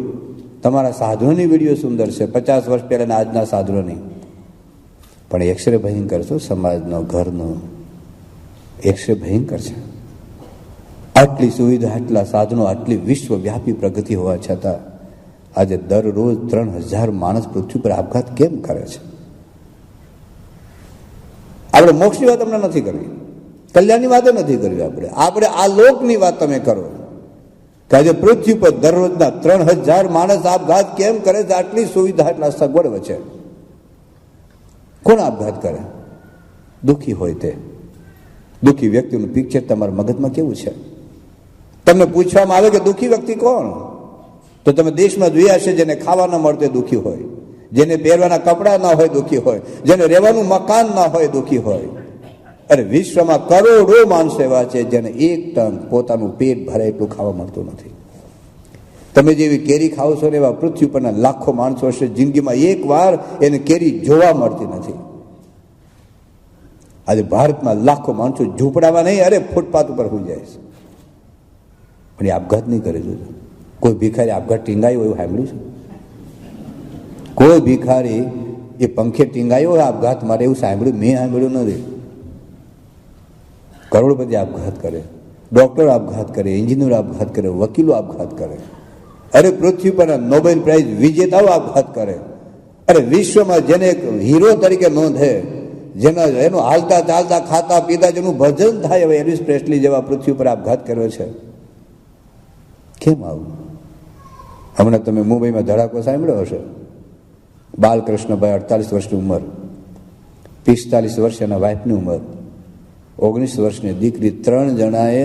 તમારા સાધનોની વિડીયો સુંદર છે 50 વર્ષ પહેલાંના આજના સાધનોની. પણ એક્સરે ભયંકર છો સમાજનો, ઘરનો એક્સરે ભયંકર છે. આટલી સુવિધા, આટલા સાધનો, આટલી વિશ્વવ્યાપી પ્રગતિ હોવા છતાં આજે દરરોજ 3000 માણસ પૃથ્વી પર આપઘાત કેમ કરે છે? આપણે મોક્ષની વાત અમને નથી કરવી, કલ્યાણની વાત નથી કરવી. આપણે આ લોકની વાત તમે કરો કે આજે પૃથ્વી પર દરરોજના 3000 માણસ આપઘાત કેમ કરે છે? આટલી સુવિધા, આટલા સગવડ વચ્ચે કોણ આપઘાત કરે? દુઃખી હોય તે દુઃખી વ્યક્તિનું પિક્ચર તમારા મગજમાં કેવું છે? તમને પૂછવામાં આવે કે દુઃખી વ્યક્તિ કોણ, તો તમે દેશમાં જોયા છે જેને ખાવા ન મળતે દુઃખી હોય, જેને પહેરવાના કપડાં ના હોય દુઃખી હોય, જેને રહેવાનું મકાન ના હોય દુઃખી હોય. અરે વિશ્વમાં કરોડો માણસો એવા છે જેને એક ટન પોતાનું પેટ ભરે એટલું ખાવા મળતું નથી. તમે જેવી કેરી ખાવ છો ને એવા પૃથ્વી પરના લાખો માણસો હશે, જિંદગીમાં એક વાર એને કેરી જોવા મળતી નથી. આજે ભારતમાં લાખો માણસો ઝૂંપડામાં નહીં, અરે ફૂટપાથ ઉપર હોઈ જાય છે, પણ એ આપઘાત નહીં કરે. જોજો, કોઈ ભિખારી આપઘાત ટીંગાયો એવું સાંભળ્યું છે? કોઈ ભિખારી એ પંખે ટીંગાયો આપઘાત માટે એવું સાંભળ્યું? મેં સાંભળ્યું નથી. કરોડપતિ આપઘાત કરે, ડોક્ટર આપઘાત કરે, એન્જિનિયર આપઘાત કરે, વકીલો આપઘાત કરે, અરે પૃથ્વી પર નોબેલ પ્રાઇઝ વિજેતાઓ આપઘાત કરે. અરે વિશ્વમાં જેને એક હીરો તરીકે નોંધે, જેના એનું હાલતા ચાલતા ખાતા પીતા જેનું ભજન થાય, હવે એલ્વિસ પ્રેસ્લી જેવા પૃથ્વી પર આપઘાત કર્યો છે. કેમ આવું? હમણાં તમે મુંબઈમાં ધડાકો સાંભળ્યો હશે. બાલકૃષ્ણભાઈ 48 વર્ષની ઉંમર, 45 વર્ષ એના વાઇફની ઉંમર, 19 વર્ષની દીકરી, 3 જણાએ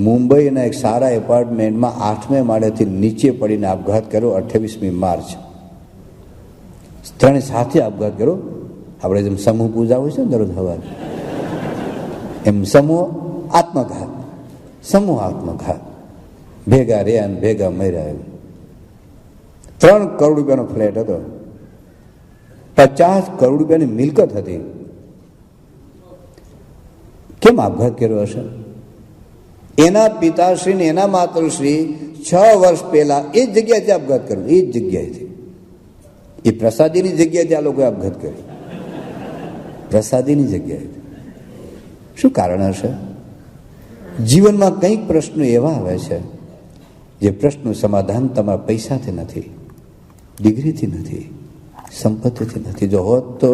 મુંબઈના એક સારા એપાર્ટમેન્ટમાં 8મે માળેથી નીચે પડીને આપઘાત કર્યો 28મી માર્ચ. 3 સાથે આપઘાત કર્યો. આપણે જેમ સમૂહ પૂજા હોય છે ને દરરોજ સવારે, એમ સમૂહ આત્મઘાત, સમૂહ આત્મઘાત, ભેગા રહ્યા ને ભેગા મર્યા. 3 કરોડ રૂપિયાનો ફ્લેટ હતો, 50 કરોડ રૂપિયાની મિલકત હતી. કેમ આપઘાત કર્યો હશે? એના પિતાશ્રી ને એના માતૃશ્રી 6 વર્ષ પહેલા એ જ જગ્યાએથી આપઘાત કર્યો. એ જ જગ્યાએથી, એ પ્રસાદીની જગ્યાએથી આ લોકોએ આપઘાત કર્યો. પ્રસાદીની જગ્યાએ. શું કારણ હશે? જીવનમાં કંઈક પ્રશ્નો એવા આવે છે જે પ્રશ્નનું સમાધાન તમારા પૈસાથી નથી, ડિગ્રીથી નથી, સંપત્તિથી નથી. જો હોત તો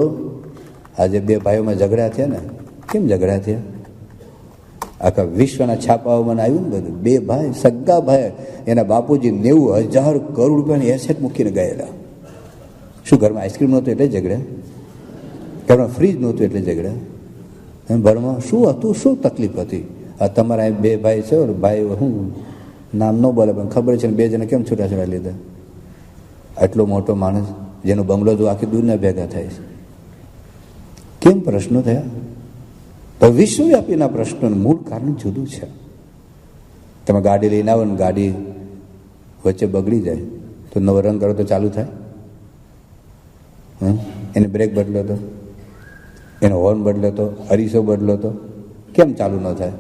આજે 2 ભાઈઓમાં ઝઘડા થયા ને. કેમ ઝઘડા થયા? આખા વિશ્વના છાપાઓમાં આવ્યું ને બધું. 2 ભાઈ, સગા ભાઈ, એના બાપુજી 90,000 કરોડ રૂપિયાની એસેટ મૂકીને ગયેલા. શું ઘરમાં આઈસ્ક્રીમ નહોતું એટલે ઝઘડ્યા? ઘરમાં ફ્રીજ નહોતું એટલે ઝઘડ્યા? એમ ઘરમાં શું હતું? શું તકલીફ હતી? આ તમારા 2 ભાઈ છે, ભાઈ હું નામ ન બોલે પણ ખબર છે ને 2 જણા કેમ છૂટાછેડા લીધા? આટલો મોટો માણસ જેનો બંગલો જો આખી દૂરના ભેગા થાય છે, કેમ પ્રશ્નો થયા? તો વિશ્વવ્યાપીના પ્રશ્નોનું મૂળ કારણ જુદું છે. તમે ગાડી લઈને આવો ને ગાડી વચ્ચે બગડી જાય તો નવો રંગ કરો તો ચાલુ થાય? એને બ્રેક બદલો તો, એનો હોર્ન બદલો તો, અરીસો બદલો તો કેમ ચાલુ ન થાય?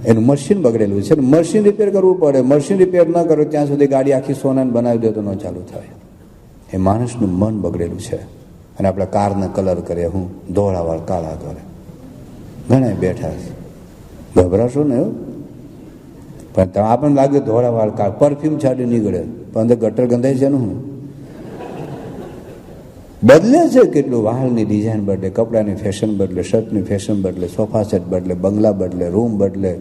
એનું મશીન બગડેલું છે, મશીન રિપેર કરવું પડે. મશીન રિપેર ન કરો ત્યાં સુધી ગાડી આખી સોનાને બનાવી દો તો ન ચાલુ થાય. એ માણસનું મન બગડેલું છે. અને આપણે કારને કલર કરીએ, હું ધોળાવાળ કાળા કરે. ઘણા બેઠા છે, ગભરાશો ને એવું. પણ આપણને લાગે ધોળાવાળ કાળ, પરફ્યુમ છાડી નીકળે પણ અંદર ગટર ગંધાય છે. હું બદલે છે કેટલું. વાળની ડિઝાઇન બદલે, કપડાની ફેશન બદલે, શર્ટની ફેશન બદલે, સોફા સેટ બદલે, બંગલા બદલે, રૂમ બદલે,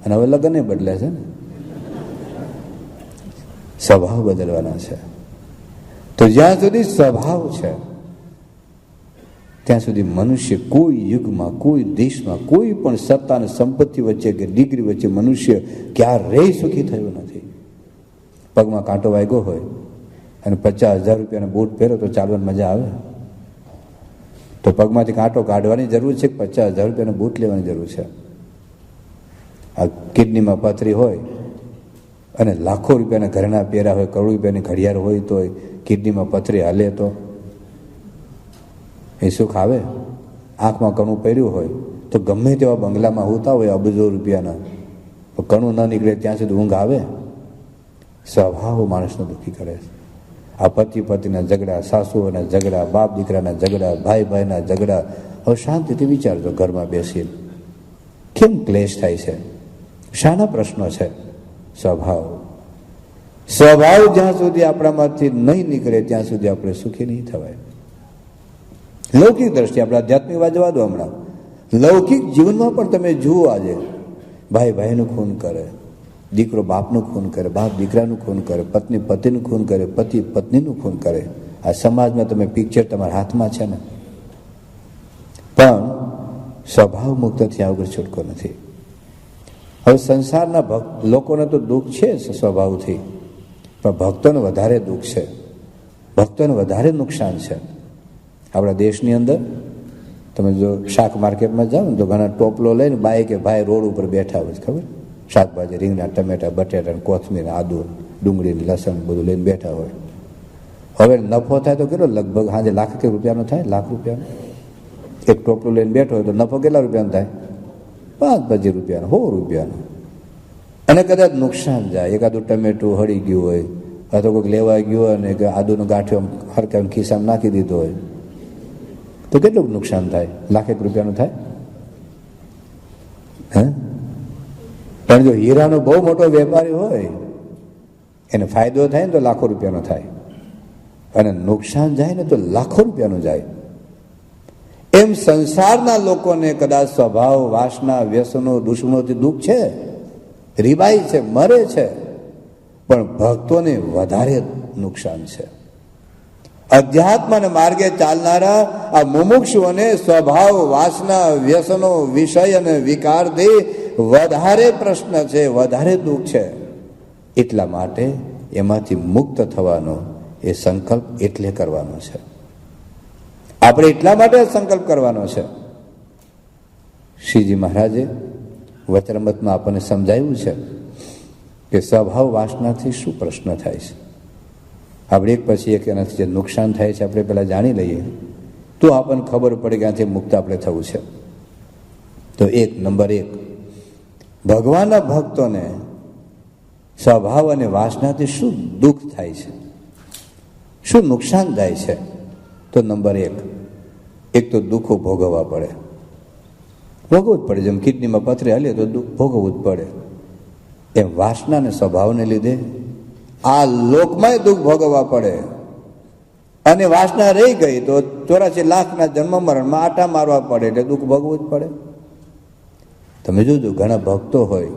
અને હવે લગ્ન બદલે છે ને. સ્વભાવ બદલવાના છે. તો જ્યાં સુધી સ્વભાવ છે ત્યાં સુધી મનુષ્ય કોઈ યુગમાં, કોઈ દેશમાં, કોઈ પણ સત્તા અને સંપત્તિ વચ્ચે કે ડિગ્રી વચ્ચે મનુષ્ય ક્યારેય સુખી થયો નથી. પગમાં કાંટો વાગ્યો હોય અને 50,000 રૂપિયાના બૂટ પહેરો તો ચાલવાની મજા આવે? તો પગમાંથી કાંટો કાઢવાની જરૂર છે કે 50,000 રૂપિયાના બૂટ લેવાની જરૂર છે? આ કિડનીમાં પથરી હોય અને લાખો રૂપિયાના ઘરેણા પહેર્યા હોય, કરોડ રૂપિયાની ઘડિયાળ હોય તો કિડનીમાં પથરી હાલે તો એ સુખ આવે? આંખમાં કણું પહેર્યું હોય તો ગમે તેવા બંગલામાં હોતા હોય અબજો રૂપિયાના, કણું ન નીકળે ત્યાં સુધી ઊંઘ આવે? સ્વભાવ માણસને દુઃખી કરે છે. આ પતિ પતિના ઝઘડા, સાસુઓના ઝઘડા, બાપ દીકરાના ઝઘડા, ભાઈ ભાઈના ઝઘડા. હવે શાંતિથી વિચારજો ઘરમાં બેસીને, કેમ ક્લેશ થાય છે? શાના પ્રશ્નો છે? સ્વભાવ. સ્વભાવ જ્યાં સુધી આપણામાંથી નહીં નીકળે ત્યાં સુધી આપણે સુખી નહીં થવાય. લૌકિક દ્રષ્ટિએ આપણે આધ્યાત્મિક વાત જવા દો. હમણાં લૌકિક જીવનમાં પણ તમે જુઓ, આજે ભાઈ ભાઈનું ખૂન કરે, દીકરો બાપનું ખૂન કરે, બાપ દીકરાનું ખૂન કરે, પત્ની પતિનું ખૂન કરે, પતિ પત્નીનું ખૂન કરે. આ સમાજમાં તમે પિક્ચર તમારા હાથમાં છે ને. પણ સ્વભાવ મુક્ત થયા વગર છૂટકો નથી. હવે સંસારના લોકોને તો દુઃખ છે સ્વભાવથી, પણ ભક્તોને વધારે દુઃખ છે, ભક્તોને વધારે નુકસાન છે. આપણા દેશની અંદર તમે જો શાક માર્કેટમાં જાઓ ને તો ઘણા ટોપલો લઈને બાઈ કે ભાઈ રોડ ઉપર બેઠા હોય, ખબર? શાકભાજી, રીંગણા, ટમેટા, બટેટા, કોથમીર, આદુ, ડુંગળી, લસણ બધું લઈને બેઠા હોય. હવે નફો થાય તો કેટલો? લગભગ સાંજે લાખ કે રૂપિયાનો થાય, લાખ રૂપિયાનો. એક ટોપલું લઈને બેઠો હોય તો નફો કેટલા રૂપિયાનો થાય? 5-25 રૂપિયાનો, 100 રૂપિયાનો. અને કદાચ નુકસાન જાય, એકાદું ટમેટું હળી ગયું હોય અથવા કોઈક લેવા ગયું હોય અને આદુનો ગાંઠિયો હરકાને ખિસ્સામાં નાખી દીધો હોય તો કેટલું નુકસાન થાય? લાખેક રૂપિયાનું થાય. હે? પણ જો હીરાનો બહુ મોટો વેપારી હોય એને ફાયદો થાય ને તો લાખો રૂપિયાનો થાય, અને નુકસાન જાય ને તો લાખો રૂપિયાનું જાય. એમ સંસારના લોકોને કદાચ સ્વભાવ, વાસના, વ્યસનો, દુશ્મનોથી દુઃખ છે, રીબાઈ છે, મરે છે, પણ ભક્તોને વધારે નુકસાન છે. અધ્યાત્મના માર્ગે ચાલનારા આ મુમુક્ષુઓને સ્વભાવ, વાસના, વ્યસનો, વિષય અને વિકારથી વધારે પ્રશ્ન છે, વધારે દુઃખ છે. એટલા માટે એમાંથી મુક્ત થવાનો એ સંકલ્પ એટલે કરવાનો છે. આપણે એટલા માટે સંકલ્પ કરવાનો છે. શ્રીજી મહારાજે વચનામૃતમાં આપણને સમજાવ્યું છે કે સ્વભાવ વાસનાથી શું પ્રશ્ન થાય છે. આપણે એક પછી એક એનાથી જે નુકસાન થાય છે આપણે પહેલાં જાણી લઈએ તો આપણને ખબર પડે કે આથી મુક્ત આપણે થવું છે. તો નંબર 1, ભગવાનના ભક્તોને સ્વભાવ અને વાસનાથી શું દુઃખ થાય છે, શું નુકસાન થાય છે. તો નંબર 1 તો દુઃખો ભોગવવા પડે, ભોગવવું જ પડે. જેમ કિડનીમાં પથરી હાલે તો દુઃખ ભોગવવું જ પડે, એમ વાસના અને સ્વભાવને લીધે આ લોકમાંય દુઃખ ભોગવવા પડે. અને વાસના રહી ગઈ તો 84 લાખના જન્મ મરણમાં આટા મારવા પડે, એટલે દુઃખ ભોગવવું જ પડે. તમે જોજો ઘણા ભક્તો હોય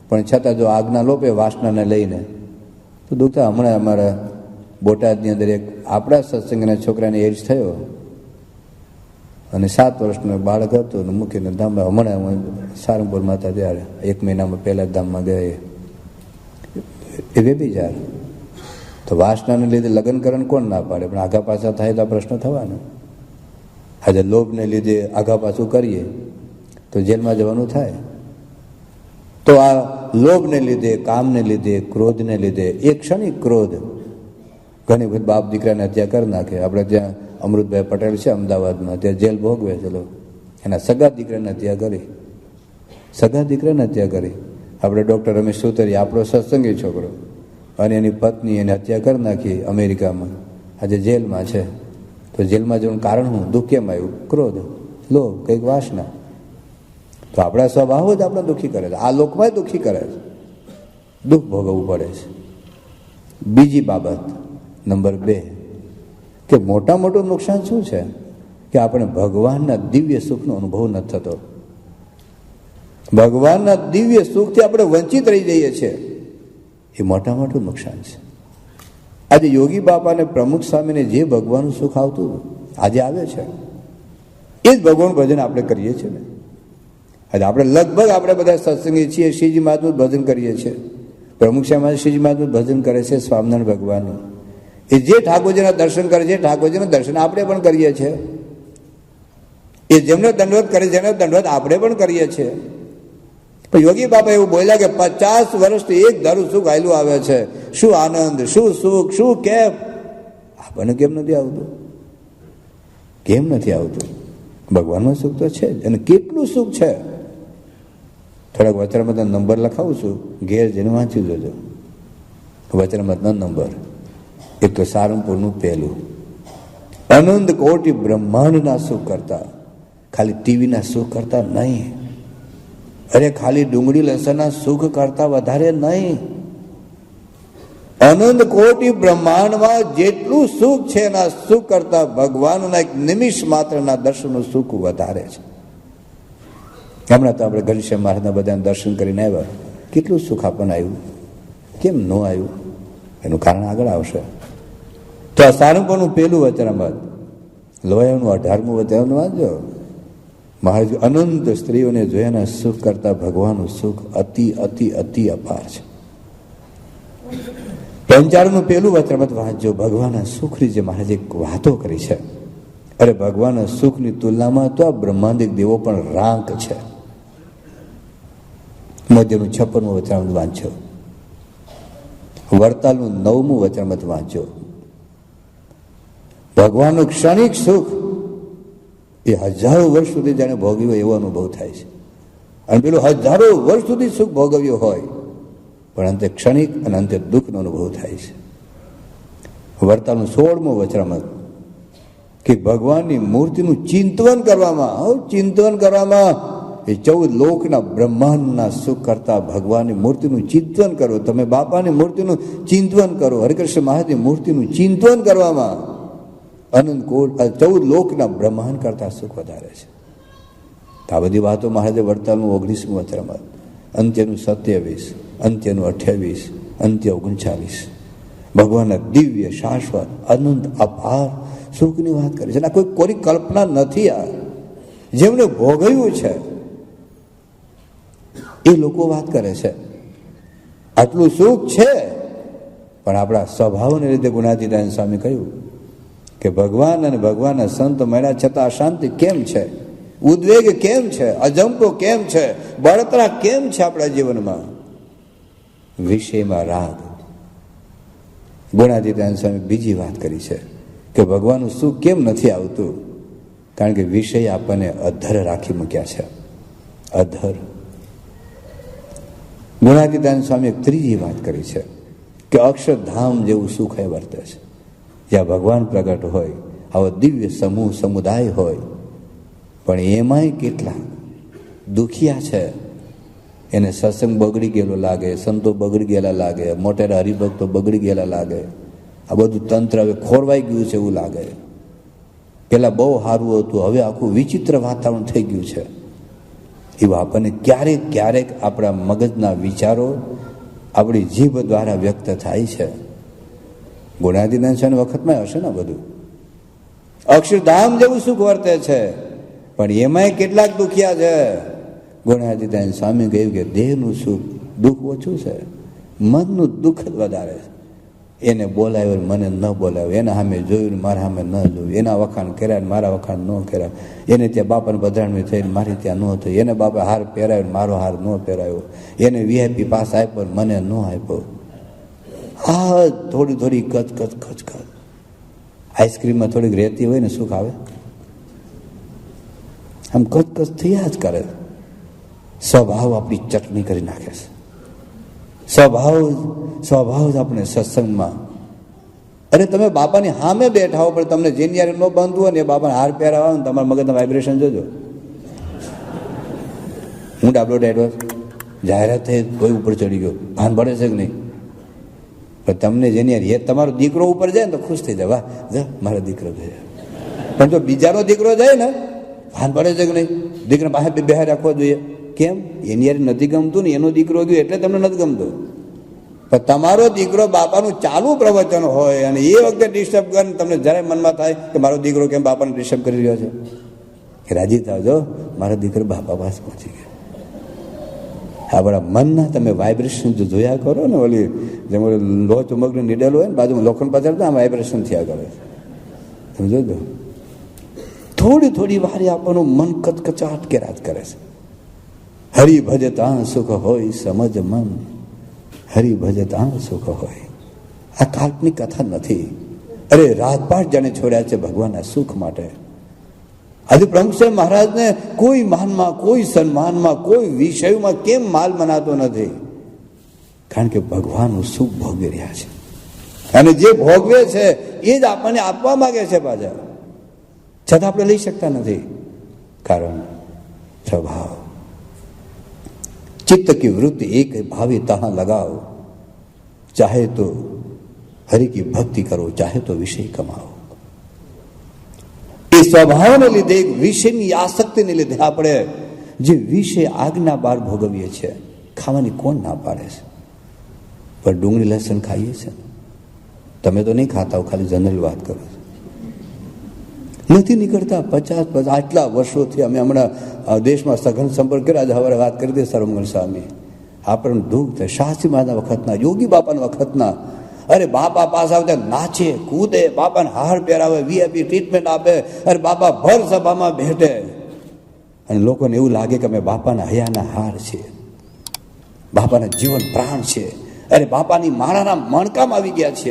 પણ છતાં જો આજ્ઞા લોપે વાસનાને લઈને તો દુઃખ થાય. હમણાં અમારા બોટાદની અંદર એક આપણા સત્સંગના છોકરાને એજ થયો અને 7 વર્ષનું બાળક હતું ને મૂકીને ધામમાં, હમણાં સારંગપુરમાં હતા ત્યારે 1 મહિનામાં પહેલા ધામમાં ગયા એ બેબીજાર. તો વાસનાને લીધે લગ્ન કરવાનું કોણ ના પાડે, પણ આગા પાછા થાય તો આ પ્રશ્ન થવાનો. આજે લોભને લીધે આગા પાછું કરીએ તો જેલમાં જવાનું થાય. તો આ લોભને લીધે, કામને લીધે, ક્રોધને લીધે, એક ક્ષણિક ક્રોધ ઘણી બધી બાપ દીકરાને હત્યા કરી નાખે. આપણે ત્યાં અમૃતભાઈ પટેલ છે અમદાવાદમાં, ત્યાં જેલ ભોગવે. ચલો, એના સગા દીકરાને હત્યા કરી, આપણે ડૉક્ટર રમેશ સુતરી, આપણો સત્સંગી છોકરો, અને એની પત્ની એને હત્યા કરી નાખી અમેરિકામાં, આજે જેલમાં છે. તો જેલમાં જવાનું કારણ શું? દુઃખ કેમ આવ્યું? ક્રોધ, લોભ, કંઈક વાસના. તો આપણા સ્વભાવ જ આપણે દુઃખી કરે છે, આ લોકમાં દુઃખી કરે છે, દુઃખ ભોગવવું પડે છે. બીજી બાબત નંબર 2 કે મોટું નુકસાન શું છે કે આપણે ભગવાનના દિવ્ય સુખનો અનુભવ નથી થતો. ભગવાનના દિવ્ય સુખથી આપણે વંચિત રહી જઈએ છીએ, એ મોટું નુકસાન છે. આજે યોગી બાપાને પ્રમુખ સ્વામીને જે ભગવાનનું સુખ આવતું આજે આવે છે, એ જ ભગવાન ભજન આપણે કરીએ છીએ ને. આજે આપણે લગભગ આપણે બધા સત્સંગી છીએ, શ્રીજી મહારાજનું ભજન કરીએ છીએ. પ્રમુખ સ્વામી શ્રીજી મહારાજનું ભજન કરે છે, સ્વામિનારાયણ ભગવાનનું. એ જે ઠાકોરજીના દર્શન કરે છે, ઠાકોરજીના દર્શન આપણે પણ કરીએ છીએ. એ જેમને દંડવત કરે છે એને દંડવત આપણે પણ કરીએ છીએ. પણ યોગી બાપા એવું બોલ્યા કે 50 વર્ષથી એક ધારું સુખ આયલું આવે છે. શું આનંદ, શું સુખ, શું કેમ આપણને કેમ નથી આવતું? કેમ નથી આવતું? ભગવાનનું સુખ તો છે જ, અને કેટલું સુખ છે. થોડાક વચરામતના નંબર લખાવું છું, ઘેર જઈને વાંચી જોજો વચરામતના નંબર. એક તો સારંગપુરનું 1, અનંત કોટી બ્રહ્માંડના સુખ કરતા, ખાલી ટીવીના સુખ કરતા નહીં, અરે ખાલી ડુંગળી લસણના સુખ કરતા વધારે નહીં. અનંત કોટી બ્રહ્માંડમાં જેટલું સુખ છે એના સુખ કરતા ભગવાનના એક નિમિષ માત્રના દર્શનનું સુખ વધારે છે. હમણાં તો આપણે ઘનશ્યામ મહારાજના બધાને દર્શન કરીને આવ્યા, કેટલું સુખ આપણને આવ્યું, કેમ ન આવ્યું? એનું કારણ આગળ આવશે. તો આ સારંગપુરનું 1 વચનામૃત, લોયાનું 18મું વચનામૃત વાંચજો. મહારાજ અનંત સ્ત્રીઓને જોયાના સુખ કરતા ભગવાનનું સુખ અતિ અતિ અતિ અપાર છે. 55નું 1 વચનામૃત વાંચજો. ભગવાનના સુખની જે મહારાજે વાતો કરી છે, અરે ભગવાનના સુખની તુલનામાં તો આ બ્રહ્માંડિક દેવો પણ રાંક છે. મધ્યનું 56મું વચનામૃત વાંચો. વરતાલનું 9મું વચનામૃત વાંચો. ભગવાનનું ક્ષણિક સુખ એ હજારો વર્ષ સુધી જાણે ભોગવ્યો એવો અનુભવ થાય છે. અને પેલું હજારો વર્ષ સુધી સુખ ભોગવ્યો હોય પણ અંતે ક્ષણિક અને અંતે દુઃખનો અનુભવ થાય છે. વરતાલનું 16મું વચનામૃત કે ભગવાનની મૂર્તિનું ચિંતન કરવામાં એ 14 લોકના બ્રહ્માંડના સુખ કરતા ભગવાનની મૂર્તિનું ચિંતન કરો. તમે બાપાની મૂર્તિનું ચિંતન કરો, હરિકૃષ્ણ મહારાજની મૂર્તિનું ચિંતન કરવામાં અનંત કોટ 14 લોકના બ્રહ્માંડ કરતા સુખ વધારે છે. આ બધી વાતો મહારાજે વરતાલનું 19મું વચનામૃત, અંત્યનું 27, અંત્યનું 28, અંત્ય 39 ભગવાનના દિવ્ય શાશ્વત અનંત અપાર સુખની વાત કરે છે. આ કોઈ કલ્પના નથી. આ જેમને ભોગવ્યું છે એ લોકો વાત કરે છે. આટલું સુખ છે, પણ આપણા સ્વભાવને લીધે ગુણાતીતાનંદ સ્વામી કહ્યું કે ભગવાન અને ભગવાનના સંત મળ્યા છતાં અશાંતિ કેમ છે, ઉદ્વેગ કેમ છે, અજંપો કેમ છે, બળતરા કેમ છે આપણા જીવનમાં? વિષયમાં રાગ. ગુણાતીતાનંદ સ્વામી બીજી વાત કરી છે કે ભગવાનનું સુખ કેમ નથી આવતું? કારણ કે વિષય આપણને અધર રાખી મૂક્યા છે. અધર. ગુણાતીતાનંદ સ્વામી ત્રીજી વાત કરી છે કે અક્ષરધામ જેવું સુખ એ વર્તે છે. જ્યાં ભગવાન પ્રગટ હોય, આવો દિવ્ય સમૂહ સમુદાય હોય, પણ એમાંય કેટલા દુખિયા છે. એને સત્સંગ બગડી ગયેલો લાગે, સંતો બગડી ગયેલા લાગે, મોટેરા હરિભક્તો બગડી ગયેલા લાગે. આ બધું તંત્ર હવે ખોરવાઈ ગયું છે એવું લાગે. પેલા બહુ સારું હતું, હવે આખું વિચિત્ર વાતાવરણ થઈ ગયું છે. એવું આપણને ક્યારેક ક્યારેક આપણા મગજના વિચારો આપણી જીભ દ્વારા વ્યક્ત થાય છે. ગુણાતીતાનંદ સ્વામી વખતમાં હશે ને બધું. અક્ષરધામ જેવું સુખ વર્તે છે, પણ એમાંય કેટલાક દુખિયા છે. ગુણાતીતાનંદ સ્વામી કહ્યું કે દેહનું સુખ દુઃખ ઓછું છે, મનનું દુઃખ જ વધારે છે. એને બોલાવ્યો મને ન બોલાવ્યો, એના સામે જોયું મારા સામે ન જોયું, એના વખાણ કર્યા મારા વખાણ ન કર્યા, એને ત્યાં બાપાને પધરામણી થઈ મારી ત્યાં ન થઈ, એને બાપા હાર પહેરાવ્યો મારો હાર ન પહેરાવ્યો, એને વીઆઈપી પાસ આપ્યો મને ન આપ્યો. આ થોડી થોડી કચકચ કચકચ. આઈસ્ક્રીમમાં થોડીક રહેતી હોય ને સુખ આવે, આમ કચકચ થયા જ કરે. સ્વભાવ આપણી ચટણી કરી નાખે છે. સ્વભાવ જ આપણે સત્સંગમાં. અરે તમે બાપાની સામે બેઠા હો, પણ તમને જેનિયારે ન બાંધવું હોય ને એ બાપાને હાર પહેરાવા ને તમારા મગજના વાઇબ્રેશન જોજો. હું ડાબલો એડવાન્સ જાહેરાત થઈ, કોઈ ઉપર ચડી ગયો, ભાન પડે છે કે નહીં? પણ તમને જેની તમારો દીકરો ઉપર જાય ને તો ખુશ થઈ જાય, વાહ જા મારો દીકરો જાય. પણ જો બીજાનો દીકરો જાય ને, ભાન પડે છે કે નહીં? દીકરા પાસે બેહાર રાખવો જોઈએ. કેમ? એની યાર નથી ગમતું ને એનો દીકરો ગયો એટલે તમને નથી ગમતું. પણ તમારો દીકરો બાપાનું ચાલુ પ્રવચન હોય અને એ વખતે ડિસ્ટર્બ કરે, તમને જરાય મનમાં થાય કે મારો દીકરો કેમ બાપાને ડિસ્ટર્બ કરી રહ્યો છે, કે રાજી થાવજો મારો દીકરો બાપા પાસે પહોંચી ગયો. આપણા મનના તમે વાઇબ્રેશન જો જોયા કરો ને, ઓલી જેમ લોહ ચુંબકની નીડેલ હોય ને બાજુમાં લોખંડ પાછળ આમ વાઇબ્રેશન થયા કરે. તમે જોજો થોડી થોડી વારે આપણું મન કચકચાટ કર્યા જ કરે છે. હરિભજતા સુખ હોય સમજ મન, હરિભજતા સુખ હોય. આ કાલ્પનિક કથા નથી. અરે રાજપાટ જાણે છોડ્યા છે ભગવાનના સુખ માટે. આજે પ્રમુખ સાહેબ મહારાજને કોઈ માનમાં, કોઈ સન્માનમાં, કોઈ વિષયમાં કેમ માલ મનાતો નથી? કારણ કે ભગવાનનું સુખ ભોગવી રહ્યા છે, અને જે ભોગવે છે એ જ આપણને આપવા માંગે છે પાછા, છતાં આપણે લઈ શકતા નથી. કારણ સ્વભાવ. चित्त की वृत्ति एक भावी तहां लगाओ, चाहे तो हरि की भक्ति करो, चाहे तो विषय कमाओ. એ સ્વભાવને લીધે, એક વિષયની આસક્તિને લીધે આપણે જે વિષય આજ્ઞા બહાર ભોગવીએ છીએ. ખાવાની કોણ ના પાડે છે? પણ ડુંગળી લસણ ખાઈએ છે. તમે તો નહીં ખાતા હો, ખાલી જનરલ વાત કરો છો. નથી નીકળતા. 50 આટલા વર્ષોથી અમે હમણાં દેશમાં સઘન સંપર્ક કર્યો. આજે સવારે વાત કરી દે સર્વમંગલ સ્વામી, આપણને દુઃખ થાય. શાસ્ત્રી મહારાજના વખતના, યોગી બાપાના વખતના, અરે બાપા પાસે આવતા નાચે કૂદે, બાપાને હાર પહેરાવે, વીઆઈપી ટ્રીટમેન્ટ આપે, અરે બાપા ભર સભામાં ભેટે, અને લોકોને એવું લાગે કે અમે બાપાના હયાના હાર છે, બાપાના જીવન પ્રાણ છે. અરે બાપાની માળાના મણકામાં આવી ગયા છે.